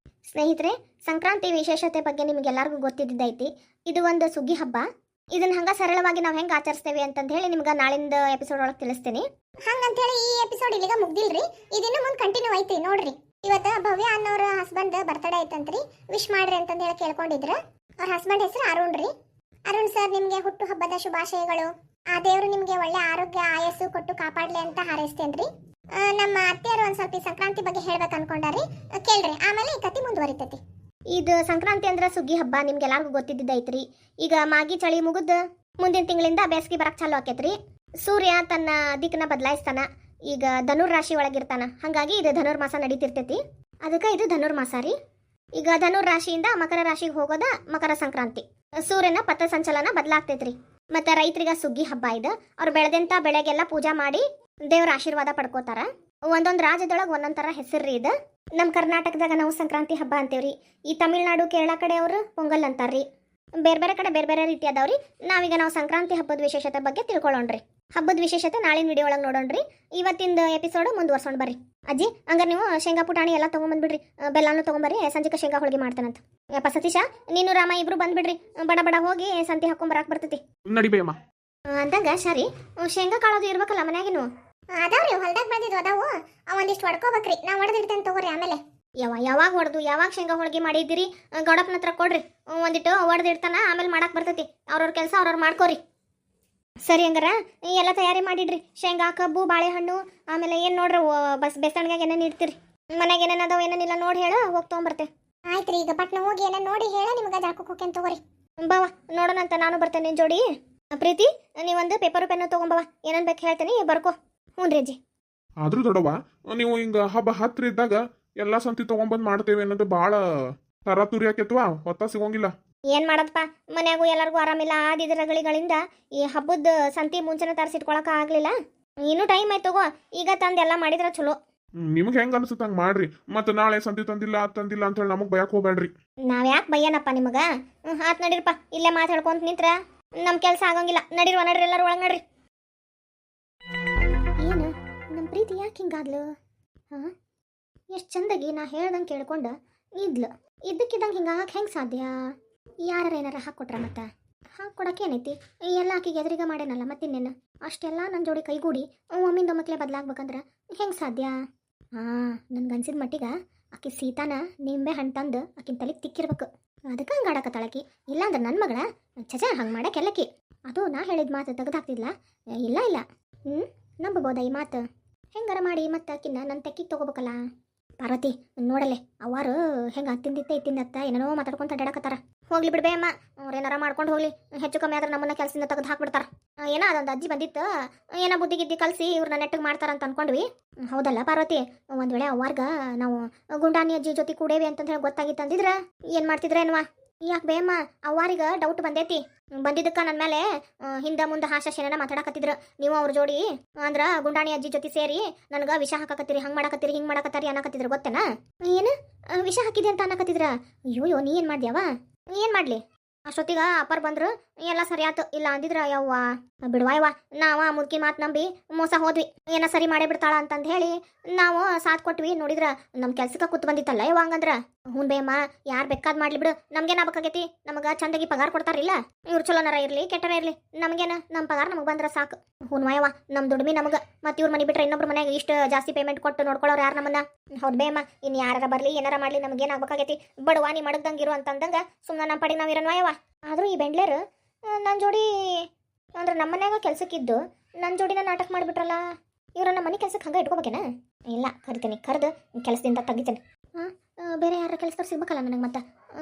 ಸ್ನೇಹಿತರೆ, ಸಂಕ್ರಾಂತಿ ವಿಶೇಷತೆ ಬಗ್ಗೆ ನಿಮ್ಗೆಲ್ಲರಿಗೂ ಗೊತ್ತಿದ್ದೈತಿ. ಇದು ಒಂದು ಸುಗ್ಗಿ ಹಬ್ಬ. ಇದನ್ನ ಹಂಗ ಸರಳವಾಗಿ ನಾವು ಹೆಂಗ್ ಆಚರಿಸ್ತೇವೆ ಅಂತ ಹೇಳಿ ನಿಮ್ಗೆ ನಾಳಿಂದ ಎಪಿಸೋಡ್ ಒಳಗೆ ತಿಳಿಸ್ತೀನಿ. ಹಂಗಂತ ಹೇಳಿ ಈ ಎಪಿಸೋಡ್ ಇಲ್ಲಿಗ ಮುಗ್ದಿಲ್ರಿ, ಇದಿನ್ನು ಮುಂದೆ ಕಂಟಿನ್ಯೂ ಐತಿ ನೋಡ್ರಿ. ಇವತ್ತ ಭವ್ಯ ಅನ್ನೋರ ಹಸ್ಬೆಂಡ್ ಬರ್ತಡೇ ಐತಂತ್ರಿ, ವಿಶ್ ಮಾಡ್ರಿ ಅಂತಂದ ಹೇಳಿ ಕೇಳ್ಕೊಂಡಿದ್ರ. ಅವ್ರ ಹಸ್ಬೆಂಡ್ ಹೆಸರು ಅರುಣ್ ರೀ. ಅರುಣ್ ಸರ್, ನಿಮ್ಗೆ ಹುಟ್ಟು ಹಬ್ಬದ ಶುಭಾಶಯಗಳು. ಆ ದೇವ್ರು ನಿಮ್ಗೆ ಒಳ್ಳೆ ಆರೋಗ್ಯ ಆಯಸ್ಸು ಕೊಟ್ಟು ಕಾಪಾಡ್ಲಿ ಅಂತ ಹಾರೈಸ್ತೇನ್ರಿ. ನಮ್ಮ ಅತ್ತೆಯರು ಒಂದ್ ಸ್ವಲ್ಪ ಸಂಕ್ರಾಂತಿ ಬಗ್ಗೆ ಹೇಳ್ಬೇಕು ಅನ್ಕೊಂಡಾರಿ, ಕೇಳ್ರಿ, ಆಮೇಲೆ ಈ ಕತಿ ಮುಂದುವರಿತೈತಿ. ಇದು ಸಂಕ್ರಾಂತಿ ಅಂದ್ರೆ ಸುಗ್ಗಿ ಹಬ್ಬ, ನಿಮ್ಗೆಲ್ಲರಿಗೂ ಗೊತ್ತಿದ್ದೈತ್ರಿ. ಈಗ ಮಾಗಿ ಚಳಿ ಮುಗಿದ ಮುಂದಿನ ತಿಂಗಳಿಂದ ಬೇಸಿಗೆ ಬರಕ್ ಚಾಲು ಆಕೇತ್ರಿ. ಸೂರ್ಯ ತನ್ನ ದಿಕ್ಕನ್ನ ಬದಲಾಯಿಸ್ತಾನ, ಈಗ ಧನುರ್ ರಾಶಿ ಒಳಗಿರ್ತಾನ. ಹಾಗಾಗಿ ಇದು ಧನುರ್ಮಾಸ ನಡೀತಿರ್ತೈತಿ, ಅದಕ್ಕೆ ಇದು ಧನುರ್ಮಾಸ ರೀ. ಈಗ ಧನುರ್ ರಾಶಿಯಿಂದ ಮಕರ ರಾಶಿಗೆ ಹೋಗೋದ ಮಕರ ಸಂಕ್ರಾಂತಿ. ಸೂರ್ಯನ ಪಥ ಸಂಚಲನ ಬದಲಾಗ್ತೈತ್ರಿ. ಮತ್ತೆ ರೈತರಿಗ ಸುಗ್ಗಿ ಹಬ್ಬ ಇದು. ಅವ್ರು ಬೆಳೆದಂತ ಬೆಳೆಗೆಲ್ಲ ಪೂಜಾ ಮಾಡಿ ದೇವ್ರ ಆಶೀರ್ವಾದ ಪಡ್ಕೋತಾರ. ಒಂದೊಂದು ರಾಜ್ಯದೊಳಗೆ ಒಂದೊಂದ್ ತರ ಹೆಸರು ಇದು. ನಮ್ಮ ಕರ್ನಾಟಕದಾಗ ನಾವು ಸಂಕ್ರಾಂತಿ ಹಬ್ಬ ಅಂತೇವ್ರಿ. ಈ ತಮಿಳ್ನಾಡು ಕೇರಳ ಕಡೆ ಅವರು ಪೊಂಗಲ್ ಅಂತಾರ್ರಿ. ಬೇರೆ ಬೇರೆ ಕಡೆ ಬೇರೆ ಬೇರೆ ರೀತಿ ಅದಾವ್ರಿ. ನಾವು ಸಂಕ್ರಾಂತಿ ಹಬ್ಬದ ವಿಶೇಷತೆ ಬಗ್ಗೆ ತಿಳ್ಕೊಳ್ಳೋಣ್ರಿ. ಹಬ್ಬದ ವಿಶೇಷತೆ ನಾಳಿನ ವಿಡಿಯೋ ಒಳಗೆ ನೋಡೋಣ್ರಿ. ಇವತ್ತಿಂದ ಎಪಿಸೋಡ್ ಮುಂದುವರ್ಸೋಣ ಬರ್ರಿ. ಅಜ್ಜಿ ಹಂಗಾರೆ ನೀವು ಶೇಂಗಾ ಪುಟಾಣಿ ಎಲ್ಲ ತೊಗೊಂಬಂದ್ಬಿಡ್ರಿ, ಬೆಲ್ಲನೂ ತೊಗೊಂಬರ್ರಿ, ಸಂಜೆಗೆ ಶೇಂಗಾ ಹೋಳಿಗೆ ಮಾಡ್ತಾನಂತ. ಯಪ್ಪ ಸತೀಶ, ನೀನು ರಾಮ ಇಬ್ರು ಬಂದ್ಬಿಡ್ರಿ, ಬಡ ಬಡ ಹೋಗಿ ಸಂತಿ ಹಾಕೊಂಬರಕ್ಕೆ ಬರ್ತೈತಿ. ನಡಿಬೇಯಮ್ಮ. ಅಂದಂಗ ಸರಿ, ಶೇಂಗಾ ಕಾಳೋದು ಇರ್ಬೇಕಲ್ಲ ಮನ್ಯಾಗಿನು. ಅದಾವ್ರಿ ಹೊಲ್ದಾಗ ಬಂದಿದ್ವು ಅದಾವು, ಒಂದಿಷ್ಟು ಹೊಡ್ಕೋಬೇಕ್ರಿ, ನಾ ಹೊಡೆದಿಡ್ತೇನೆ ತಗೋರಿ ಆಮೇಲೆ. ಯಾವಾಗ ಹೊಡೆದು ಯಾವಾಗ ಶೇಂಗಾ ಹೋಳಿಗೆ ಮಾಡಿದ್ದೀರಿ? ಗೌಡಪ್ಪನ ಹತ್ರ ಕೊಡ್ರಿ, ಒಂದಿಟ್ಟು ಹೊಡೆದಿಡ್ತಾನ, ಆಮೇಲೆ ಮಾಡಕ್ಕೆ ಬರ್ತೈತಿ. ಅವ್ರವ್ರ ಕೆಲಸ ಅವ್ರವ್ರು ಮಾಡ್ಕೋರಿ. ಸರಿ ಹಂಗಾರ ಎಲ್ಲ ತಯಾರಿ ಮಾಡಿಡ್ರಿ. ಶೇಂಗಾ, ಕಬ್ಬು, ಬಾಳೆಹಣ್ಣು, ಆಮೇಲೆ ಏನು ನೋಡ್ರಿ ಬೆಸಣ್ಗಾಗ ಏನೇನು ಇಡ್ತೀರಿ? ಮನ್ಯಾಗ ಏನೇನು ಅದಾವ ಏನೇನಿಲ್ಲ ನೋಡಿ ಹೇಳ, ಹೋಗಿ ತೊಗೊಂಬರ್ತೆ. ಆಯ್ತ್ರಿ, ಈಗ ಪಟ್ನ ಹೋಗಿ ಏನೋ ನೋಡಿ ಹೇಳ, ನಿಮ್ಗೆ ಜಾಕಕ್ಕೆ ಹೋಗ್ತೇನೆ ತಗೋರಿ. ಬಾವ ನೋಡೋಣಂತ, ನಾನು ಬರ್ತೇನೆ ನಿನ್ನ ಜೋಡಿ. ಪ್ರೀತಿ, ನೀವೊಂದು ಪೇಪರು ಪೆನ್ನು ತೊಗೊಂಬವ, ಏನೇನು ಬೇಕು ಹೇಳ್ತೀನಿ, ಬರ್ಕೋ. ಹ್ಞೂ ರೀ ಅಜ್ಜಿ. ಆದ್ರೂ ದೊಡ್ಡವ, ನೀವು ಹಿಂಗ ಹಬ್ಬ ಹತ್ರ ಇದ್ದಾಗ ಎಲ್ಲಾ ಸಂತಿ ತಗೊಂಬಂದ್ ಮಾಡ್ತೇವೆ ಅನ್ನೋದು ಬಾಳ ತರಾತುರಿ ಆಕೇತ್ವಾ, ಹೊತ್ತ ಸಿಗೋಂಗಿಲ್ಲ. ಏನು ಮಾಡೋದಪ್ಪ, ಮನ್ಯಾಗೂ ಎಲ್ಲರಿಗೂ ಆರಾಮಿಲ್ಲ. ಆದಿದ್ರಗಳಿಗಳಿಂದ ಈ ಹಬ್ಬದ ಸಂತಿ ಮುಂಚೆನೇ ತರಿಸಿಟ್ಕೊಳಕ ಆಗಲಿಲ್ಲ. ಇನ್ನೂ ಟೈಮ್ ಆಯ್ತು ತಗೋ, ಈಗ ತಂದು ಎಲ್ಲ ಮಾಡಿದ್ರೆ ಚಲೋ. ನಿಮ್ಗೆ ಹೆಂಗ ಅನ್ಸುತ್ತ ಹಂಗ ಮಾಡ್ರಿ. ಮತ್ತೆ ನಾಳೆ ಸಂತಿ ತಂದಿಲ್ಲ ಅಂತ ಹೇಳಿ ನಮಗ್ ಬಯಕ್ ಹೋಗ್ಬೇಡ್ರಿ. ನಾವ್ ಯಾಕೆ ಬಯ್ಯನಪ್ಪ ನಿಮಗ? ಆತ್ ನಡೀರಪ್ಪ, ಇಲ್ಲೇ ಮಾತು ಹೇಳ್ಕೊಂತ ನಿಂತ್ರ ನಮ್ಮ ಕೆಲಸ ಆಗಂಗಿಲ್ಲ. ನಡೀರುವ ನಡ್ರಿ, ಎಲ್ಲರೂ ಒಳಗೆ ನಡ್ರಿ. ಏನು ನಮ್ಮ ಪ್ರೀತಿ ಯಾಕೆ ಹಿಂಗಾದ್ಲು? ಹಾಂ, ಎಷ್ಟು ಚಂದಾಗಿ ನಾ ಹೇಳ್ದಂಗೆ ಕೇಳ್ಕೊಂಡ ಇದ್ಲು. ಇದ್ದಕ್ಕಿದ್ದಂಗೆ ಹಿಂಗಾಗಕ್ಕೆ ಹೆಂಗೆ ಸಾಧ್ಯ? ಯಾರು ಏನಾರ ಹಾಕ್ಕೊಟ್ರ ಮತ್ತೆ ಹಾಕ್ಕೊಡಕ್ಕೆ ಏನೈತಿ? ಎಲ್ಲ ಆಕಿಗೆ ಎದುರಿಗ ಮಾಡೇನಲ್ಲ, ಮತ್ತಿನ್ನೇನು? ಅಷ್ಟೆಲ್ಲ ನನ್ನ ಜೋಡಿ ಕೈಗೂಡಿ ಒಮ್ಮಿಂದ ಒಮ್ಮಕ್ಲೆ ಬದಲಾಗ್ಬೇಕಂದ್ರೆ ಹೆಂಗೆ ಸಾಧ್ಯ? ಹಾಂ, ನನ್ಗನ್ಸಿದ ಮಟ್ಟಿಗೆ ಆಕಿ ಸೀತಾನ ನಿಂಬೆ ಹಣ್ಣು ತಂದು ಆಕಿನ ತಲೆಗೆ ತಿಕ್ಕಿರ್ಬೇಕು. ಅದಕ್ಕೆ ಹಂಗೆ ಆಡಕತ್ತಾಳಕಿ. ಇಲ್ಲಾಂದ್ರೆ ನನ್ನ ಮಗಳ ಚಚ ಹಂಗೆ ಮಾಡಕ್ಕೆ ಎಲ್ಲಕಿ. ಅದು ನಾ ಹೇಳಿದ ಮಾತು ತೆಗೆದು ಹಾಕ್ತಿದ್ಲ? ಇಲ್ಲ. ನಂಬಬೋದ ಈ ಮಾತು? ಹೆಂಗಾರ ಮಾಡಿ ಮತ್ತೆ ಆಕಿನ್ನ ನನ್ನ ತೆಕ್ಕಿಗೆ ತೊಗೋಬೇಕಲ್ಲ. ಪಾರ್ವತಿ ನೋಡಲೆ, ಅವಾರು ಹೆಂಗೆ ತಿಂದಿತ್ತ ಏನೇನೋ ಮಾತಾಡ್ಕೊಂತ ಅಡ್ಡಾಡಕತ್ತಾರ. ಹೋಗ್ಲಿ ಬಿಡ್ಬೇ ಅಮ್ಮ, ಅವ್ರು ಏನಾರ ಮಾಡ್ಕೊಂಡು ಹೋಗ್ಲಿ. ಹೆಚ್ಚು ಕಮ್ಮಿ ಆದ್ರೆ ನಮ್ಮನ್ನ ಕೆಲಸದಿಂದ ತೆಗೆದು ಹಾಕ್ಬಿಡ್ತಾರ. ಏನೋ ಅದೊಂದು ಅಜ್ಜಿ ಬಂದಿತ್ತು, ಏನೋ ಬುದ್ಧಿಗಿದ್ದಿ ಕಲಿಸಿ ಇವ್ರನ್ನ ನೆಟ್ಟಿಗೆ ಮಾಡ್ತಾರಂತ ಅನ್ಕೊಂಡ್ವಿ. ಹೌದಲ್ಲ ಪಾರ್ವತಿ, ಒಂದು ವೇಳೆ ಅವಾರ್ಗ ನಾವು ಗುಂಡಾನಿ ಅಜ್ಜಿ ಜೊತೆ ಕೂಡೇವಿ ಅಂತಂದು ಹೇಳಿ ಗೊತ್ತಾಗಿತ್ತು ಅಂದಿದ್ರೆ ಏನು ಮಾಡ್ತಿದ್ರೇನ್ವಾ? ಯಾಕೆ ಬೇಮ್ಮ, ಅವ್ವಾರಿಗೆ ಡೌಟ್ ಬಂದಿದ್ದಕ್ಕೆ ನನ್ನ ಮೇಲೆ ಹಿಂದೆ ಮುಂದೆ ಹಾಶೇನ ಮಾತಾಡಕತ್ತಿದ್ರು. ನೀವು ಅವ್ರ ಜೋಡಿ ಅಂದ್ರೆ ಗುಂಡಾಣಿ ಅಜ್ಜಿ ಜೊತೆ ಸೇರಿ ನನಗೆ ವಿಷ ಹಾಕಕತ್ತೀರಿ, ಹಂಗೆ ಮಾಡಕತ್ತೀರಿ, ಹಿಂಗೆ ಮಾಡಕತ್ತೀರಿ ಅನ್ನಕತ್ತಿದ್ರು. ಗೊತ್ತೇನಾ? ಏನು ವಿಷ ಹಾಕಿದೆ ಅಂತ ಅನ್ನಕತ್ತಿದ್ರ? ಅಯ್ಯೋ, ನೀ ಏನು ಮಾಡ್ದ್ಯಾವ? ಏನು ಮಾಡಲಿ? ಅಷ್ಟೊತ್ತಿಗೆ ಅಪ್ಪರ್ ಬಂದ್ರು, ಎಲ್ಲ ಸರಿ ಆಯ್ತು. ಇಲ್ಲ ಅಂದಿದ್ರ ಯವ್ವ ಬಿಡುವ ನಾವ ಮುದುಕಿ ಮಾತು ನಂಬಿ ಮೋಸ ಹೋದ್ವಿ. ಏನೋ ಸರಿ ಮಾಡೇ ಬಿಡ್ತಾಳ ಅಂತಂದು ಹೇಳಿ ನಾವು ಸಾಥ್ ಕೊಟ್ವಿ. ನೋಡಿದ್ರ ನಮ್ಮ ಕೆಲ್ಸಕ್ಕೆ ಕೂತ್ ಬಂದಿತ್ತಲ್ಲ ಯವ್ವ. ಹಂಗಂದ್ರ ಹ್ಞೂ ಬೇಮ್ಮ, ಯಾರು ಬೇಕಾದ್ ಮಾಡ್ಲಿ ಬಿಡು, ನಮ್ಗೇನು ಆಗ್ಬೇಕಾಗೈತಿ? ನಮಗೆ ಚಂದಾಗಿ ಪಗಾರ ಕೊಡ್ತಾರಿಲ್ಲ. ಇವ್ರು ಚಲೋನರ ಇರಲಿ ಕೆಟ್ಟರ ಇರಲಿ, ನಮಗೇನು ನಮ್ಮ ಪಗಾರ ನಮಗೆ ಬಂದ್ರೆ ಸಾಕು. ಹ್ಞೂ ಯವ್ವ, ನಮ್ಮ ದುಡ್ಮಿ ನಮಗೆ. ಮತ್ತು ಇವ್ರ ಮನೆ ಬಿಟ್ರೆ ಇನ್ನೊಬ್ರು ಮನೆಯಾಗ ಇಷ್ಟು ಜಾಸ್ತಿ ಪೇಮೆಂಟ್ ಕೊಟ್ಟು ನೋಡ್ಕೊಳ್ಳೋರು ಯಾರು ನಮ್ಮನ್ನ? ಹೌದು ಬೇಮ್ಮ, ಇನ್ನು ಯಾರ ಬರಲಿ ಏನಾರ ಮಾಡಲಿ ನಮಗೇನು ಆಗ್ಬೇಕಾಗೈತಿ? ಬಡವಾ ನೀ ಮಡಗ್ದಂಗಿರು ಅಂತಂದಂಗೆ ಸುಮ್ಮನೆ ನಮ್ಮ ಪಡಿ ನಾವು ಇರೋಣ ಯವ್ವ. ಆದರೂ ಈ ಬೆಂಡ್ಲೇರು ನನ್ನ ಜೋಡಿ ಅಂದ್ರೆ ನಮ್ಮ ಮನ್ಯಾಗ ಕೆಲ್ಸಕ್ಕಿದ್ದು ನನ್ನ ಜೋಡಿನ ನಾಟಕ ಮಾಡಿಬಿಟ್ರಲ್ಲ. ಇವ್ರ ನಮ್ಮ ಮನೆ ಕೆಲ್ಸಕ್ಕೆ ಹಂಗೆ ಇಟ್ಕೋಬೇಕೇನ? ಇಲ್ಲ, ಕರಿತೀನಿ, ಕರೆದು ಕೆಲಸದಿಂದ ತೆಗಿತೇನೆ. ಹಾಂ, ಬೇರೆ ಯಾರ ಕೆಲಸದವ್ರು ಸಿಗ್ಬೇಕಲ್ಲ ನನಗೆ. ಮತ್ತೆ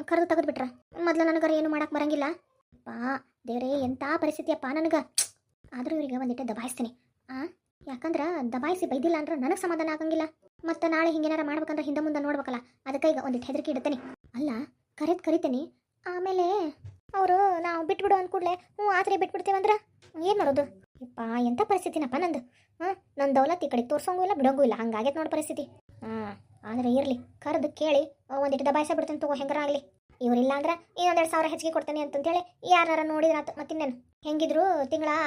ಕರೆದು ತೆಗೆದ್ಬಿಟ್ರೆ ಮೊದಲು ನನಗರ ಏನು ಮಾಡಕ್ಕೆ ಬರಂಗಿಲ್ಲ. ಪಾ ದೇವ್ರೇ, ಎಂಥ ಪರಿಸ್ಥಿತಿಯಪ್ಪ ನನಗೆ. ಆದರೂ ಇವರಿಗೆ ಒಂದಿಟ್ಟು ದಬಾಯಿಸ್ತೀನಿ. ಯಾಕಂದ್ರೆ ದಬಾಯಿಸಿ ಬೈದಿಲ್ಲ ಅಂದ್ರೆ ನನಗೆ ಸಮಾಧಾನ ಆಗಂಗಿಲ್ಲ. ಮತ್ತು ನಾಳೆ ಹಿಂಗೇನಾರ ಮಾಡ್ಬೇಕಂದ್ರೆ ಹಿಂದೆ ಮುಂದೆ ನೋಡ್ಬೇಕಲ್ಲ. ಅದಕ್ಕೆ ಈಗ ಒಂದಿಟ್ಟು ಹೆದರಿಕೆ ಇಡ್ತೇನೆ. ಅಲ್ಲ, ಕರಿತೀನಿ, ಆಮೇಲೆ ಅವರು ನಾವು ಬಿಟ್ಬಿಡು ಅಂದ್ಕೂಡ್ಲೆ ಹ್ಞೂ ಆತ್ರಿ ಬಿಟ್ಬಿಡ್ತೇವಂದ್ರೆ ಏನು ಮಾಡೋದು? ಯಪ್ಪ, ಎಂಥ ಪರಿಸ್ಥಿತಿನಪ್ಪ ನಂದು. ನನ್ನ ದೌಲತ್ ಈ ಕಡೆ ತೋರ್ಸೋಂಗೂ ಇಲ್ಲ ಬಿಡೋಂಗೂ ಇಲ್ಲ, ಹಂಗಾಗೈತೆ ನೋಡಿ ಪರಿಸ್ಥಿತಿ. ಆದರೆ ಇರಲಿ, ಕರೆದು ಕೇಳಿ ಒಂದಿಟ್ಟು ದಬಾಯಿಸ ಬಿಡ್ತೇನೆ ತಗೋ, ಹೆಂಗಾರ ಆಗಲಿ. ಇವರಿಲ್ಲ ಅಂದ್ರೆ ಇನ್ನೊಂದು 2,000 ಹೆಚ್ಚಿಗೆ ಕೊಡ್ತೇನೆ ಅಂತಂತೇಳಿ ಯಾರು ನೋಡಿದ್ರೆ ಆತು. ಮತ್ತಿನ್ನೇನು, ಹೆಂಗಿದ್ರು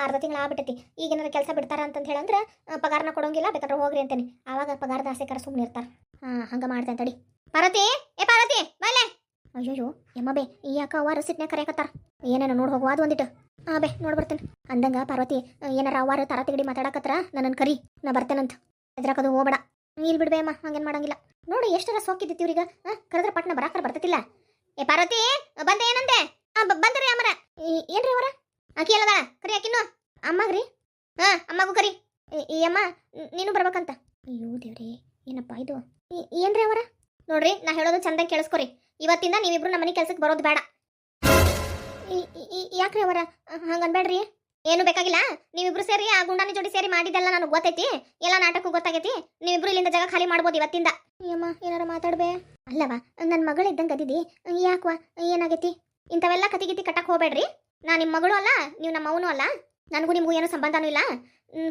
ಅರ್ಧ ತಿಂಗಳ ಆಗ್ಬಿಟ್ಟೈತಿ. ಈಗೇನಾರ ಕೆಲಸ ಬಿಡ್ತಾರ ಅಂತಂತ ಹೇಳಂದ್ರೆ ಪಗಾರನ ಕೊಡೋಂಗಿಲ್ಲ, ಬೇಕಾದ್ರೆ ಹೋಗ್ರಿ ಅಂತೇನೆ. ಆವಾಗ ಪಗಾರದ ಆಸೆಕಾರ ಸುಮ್ಮನೆ ಇರ್ತಾರೆ. ಹಂಗೆ ಮಾಡ್ತೇನೆ ತಡಿ. ಪಾರ್ವತಿ, ಪಾರ್ವತಿ ಬಲೆ. ಅಯ್ಯೋಯ್ಯೋ ಯಮ್ಮ ಈ ಯಾಕ ಅವ್ವಾರು ಸಿಟ್ನ್ಯಾಗ ಕರೆಯಕತ್ತಾರ. ಏನೇನೋ ನೋಡಿ ಹೋಗುವ ಅದು ಒಂದಿಟ್ಟು. ನೋಡ್ಬರ್ತೇನೆ. ಅಂದಂಗ ಪಾರ್ವತಿ, ಏನಾರ ಅವ್ವಾರು ತರ ತಿಗಡಿ ಮಾತಾಡಕತ್ರ ನನ್ನನ್ನು ಕರಿ, ನಾ ಬರ್ತೇನಂತ. ಎದ್ರಾಕದು ಹೋಗ್ಬೇಡ. ಇಲ್ಲಿ ಬಿಡ್ಬೇ ಅಮ್ಮ, ಹಂಗೇನು ಮಾಡಂಗಿಲ್ಲ. ನೋಡಿ ಎಷ್ಟರ ಸೋಕಿದ್ದಿತ್ತು ಇವ್ರಿಗೆ. ಕರೆದ್ರೆ ಪಟ್ನ ಬರಾಕರ ಬರ್ತತಿಲ್ಲ. ಪಾರ್ವತಿ ಬಂದೆ ಏನಂದೆ? ಬಂದ್ರಿ ಅಮ್ಮರ. ಏನ್ರಿ ಅವರ? ಆಕಿ ಅಲ್ಲದ ಕರಿ, ಆಕಿನ್ನು ಅಮ್ಮಗ್ರಿ. ಅಮ್ಮಗೂ ಕರಿ. ಈ ಅಮ್ಮ ನೀನು ಬರ್ಬೇಕಂತ. ಅಯ್ಯೋ ದೇವ್ರಿ, ಏನಪ್ಪ ಇದು? ಏನ್ರಿ ಅವರ? ನೋಡ್ರಿ, ನಾ ಹೇಳೋದು ಚಂದ ಕೇಳಿಸ್ಕೊರಿ. ಇವತ್ತಿಂದ ನೀವಿಬ್ರು ನಮ್ಮ ಮನೆ ಕೆಲ್ಸಕ್ಕೆ ಬರೋದು ಬೇಡ. ಯಾಕ್ರಿ ಅವರ ಹಂಗನ್ಬೇಡ್ರಿ. ಏನು ಬೇಕಾಗಿಲ್ಲ, ನೀವಿಬ್ರು ಸೇರಿ ಆ ಗುಂಡಾನಿ ಜೋಡಿ ಸೇರಿ ಮಾಡಿದ್ದೆಲ್ಲ ನನಗೆ ಗೊತ್ತೈತಿ. ಎಲ್ಲ ನಾಟಕ ಗೊತ್ತಾಗೈತಿ. ನೀವಿಬ್ರು ಇಲ್ಲಿಂದ ಜಾಗ ಖಾಲಿ ಮಾಡ್ಬೋದು ಇವತ್ತಿಂದ. ಅಯ್ಯಮ್ಮ, ಏನಾರ ಮಾತಾಡ್ಬೇ. ಅಲ್ಲವ, ನನ್ನ ಮಗಳು ಇದ್ದಂಗೆ ಅದಿದಿ, ಯಾಕವ ಏನಾಗೈತಿ? ಇಂಥವೆಲ್ಲ ಕತಿಗಿತಿ ಕಟ್ಟಕ್ಕೆ ಹೋಗ್ಬೇಡ್ರಿ. ನಾ ನಿಮ್ಮ ಮಗಳು ಅಲ್ಲ, ನೀವು ನಮ್ಮ ಅವನು ಅಲ್ಲ. ನನಗೂ ನಿಮಗೂ ಏನೂ ಸಂಬಂಧನೂ ಇಲ್ಲ.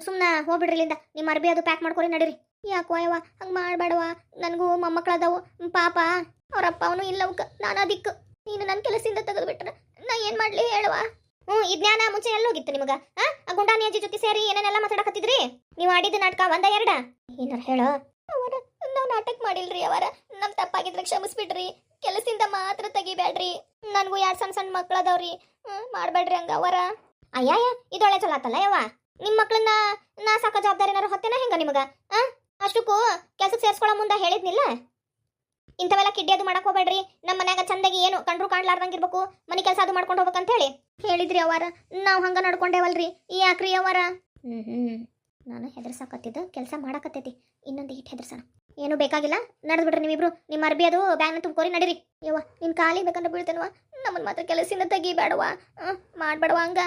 ಸುಮ್ಮನೆ ಹೋಗ್ಬಿಡ್ರಿ ಇಲ್ಲಿಂದ. ನಿಮ್ಮ ಅರ್ಬಿ ಅದು ಪ್ಯಾಕ್ ಮಾಡ್ಕೊರಿ, ನಡೀರಿ. ಯಾಕೋ ಯವ್ವ ಹಂಗೆ ಮಾಡಬೇಡವ, ನನಗೂ ಮೊಮ್ಮಕ್ಕಳದಾವು. ಪಾಪ ಅವರಪ್ಪ ಅವನು ಇಲ್ಲವಕ್ಕ, ನಾನು ಅದಕ್ಕೆ. ನೀನು ನನ್ನ ಕೆಲಸದಿಂದ ತೆಗೆದುಬಿಟ್ರೆ ನಾ ಏನು ಮಾಡಲಿ ಹೇಳುವ? ಜ್ಞಾನ ಮುಂಚೆ ಎಲ್ಲ ಹೋಗಿತ್ತು ನಿಮಗ ಆ ಗುಂಡಾನಿ ಅಜ್ಜಿ ಜೊತೆ ಸೇರಿ ಏನೇನೆಲ್ಲ ಮಾತಾಡಕತ್ತಿದ್ರಿ ನೀವು ಆಡಿದ ನಾಟಕ ಒಂದ ಎರಡ ಏನಾರ ಹೇಳೋ ಅವರ ನಾವು ನಾಟಕ ಮಾಡಿಲ್ರಿ ಅವರ ನಮ್ ತಪ್ಪಾಗಿದ್ರೆ ಕ್ಷಮಿಸ್ಬಿಡ್ರಿ ಕೆಲಸದಿಂದ ಮಾತ್ರ ತೆಗಿಬೇಡ್ರಿ ನನಗೂ ಯಾರು ಸಣ್ಣ ಸಣ್ಣ ಮಕ್ಳದವ್ರಿ ಮಾಡ್ಬೇಡ್ರಿ ಹಂಗ ಅವರ ಅಯ್ಯಾಯ ಇದೊಳ್ಳೆ ಚಲೋ ಆತಲ್ಲ ಯವ್ವ ನಿಮ್ ಮಕ್ಳನ್ನ ನಾ ಸಾಕ ಜವಾಬ್ದಾರಿ ಏನಾರು ಹೊತ್ತೇನ ಹೆಂಗ ನಿಮಗ ಅಷ್ಟಕ್ಕೂ ಕೆಲ್ಸಕ್ಕೆ ಸೇರ್ಸ್ಕೊಳ್ಳೋ ಮುಂದೆ ಹೇಳಿದ್ನಿಲ್ಲ ಇಂಥವೆಲ್ಲ ಕಿಡ್ಡಿ ಅದು ಮಾಡಕ್ ಹೋಗ್ಬೇಡ್ರಿ ನಮ್ಮ ಮನ್ಯಾಗ ಚಂದಾಗಿ ಏನು ಕಂಡ್ರು ಕಾಣ್ಲಾರ್ದಂಗಿರ್ಬೇಕು ಮನೆ ಕೆಲಸ ಅದು ಮಾಡ್ಕೊಂಡು ಹೋಗ್ಬೇಕಂತ ಹೇಳಿದ್ರಿ ಅವರ ನಾವು ಹಂಗ ನಡ್ಕೊಂಡೇವಲ್ರಿ ಯಾಕ್ರಿ ಅವರ ನಾನು ಹೆದರ್ಸಾಕತ್ತಿದ್ದ ಕೆಲಸ ಮಾಡಾಕತ್ತೈತಿ ಇನ್ನೊಂದು ಹಿಟ್ ಹೆದರ್ಸೋಣ ಏನು ಬೇಕಾಗಿಲ್ಲ ನಡೆದು ಬಿಡ್ರಿ ನೀವಿಬ್ರು ನಿಮ್ಮ ಅರ್ಬಿ ಅದು ಬ್ಯಾಗ್ನ ತುಂಬ್ಕೋರಿ ನಡೀರಿ ಯವ್ವ ನಿನ್ ಕಾಲಿ ಬೇಕಂದ್ರೆ ಬೀಳ್ತೇನವ ನಮ್ಮನ್ನ ಮಾತ್ರ ಕೆಲಸದಿಂದ ತೆಗಿಬೇಡವಾ ಮಾಡ್ಬೇಡವಾ ಹಂಗ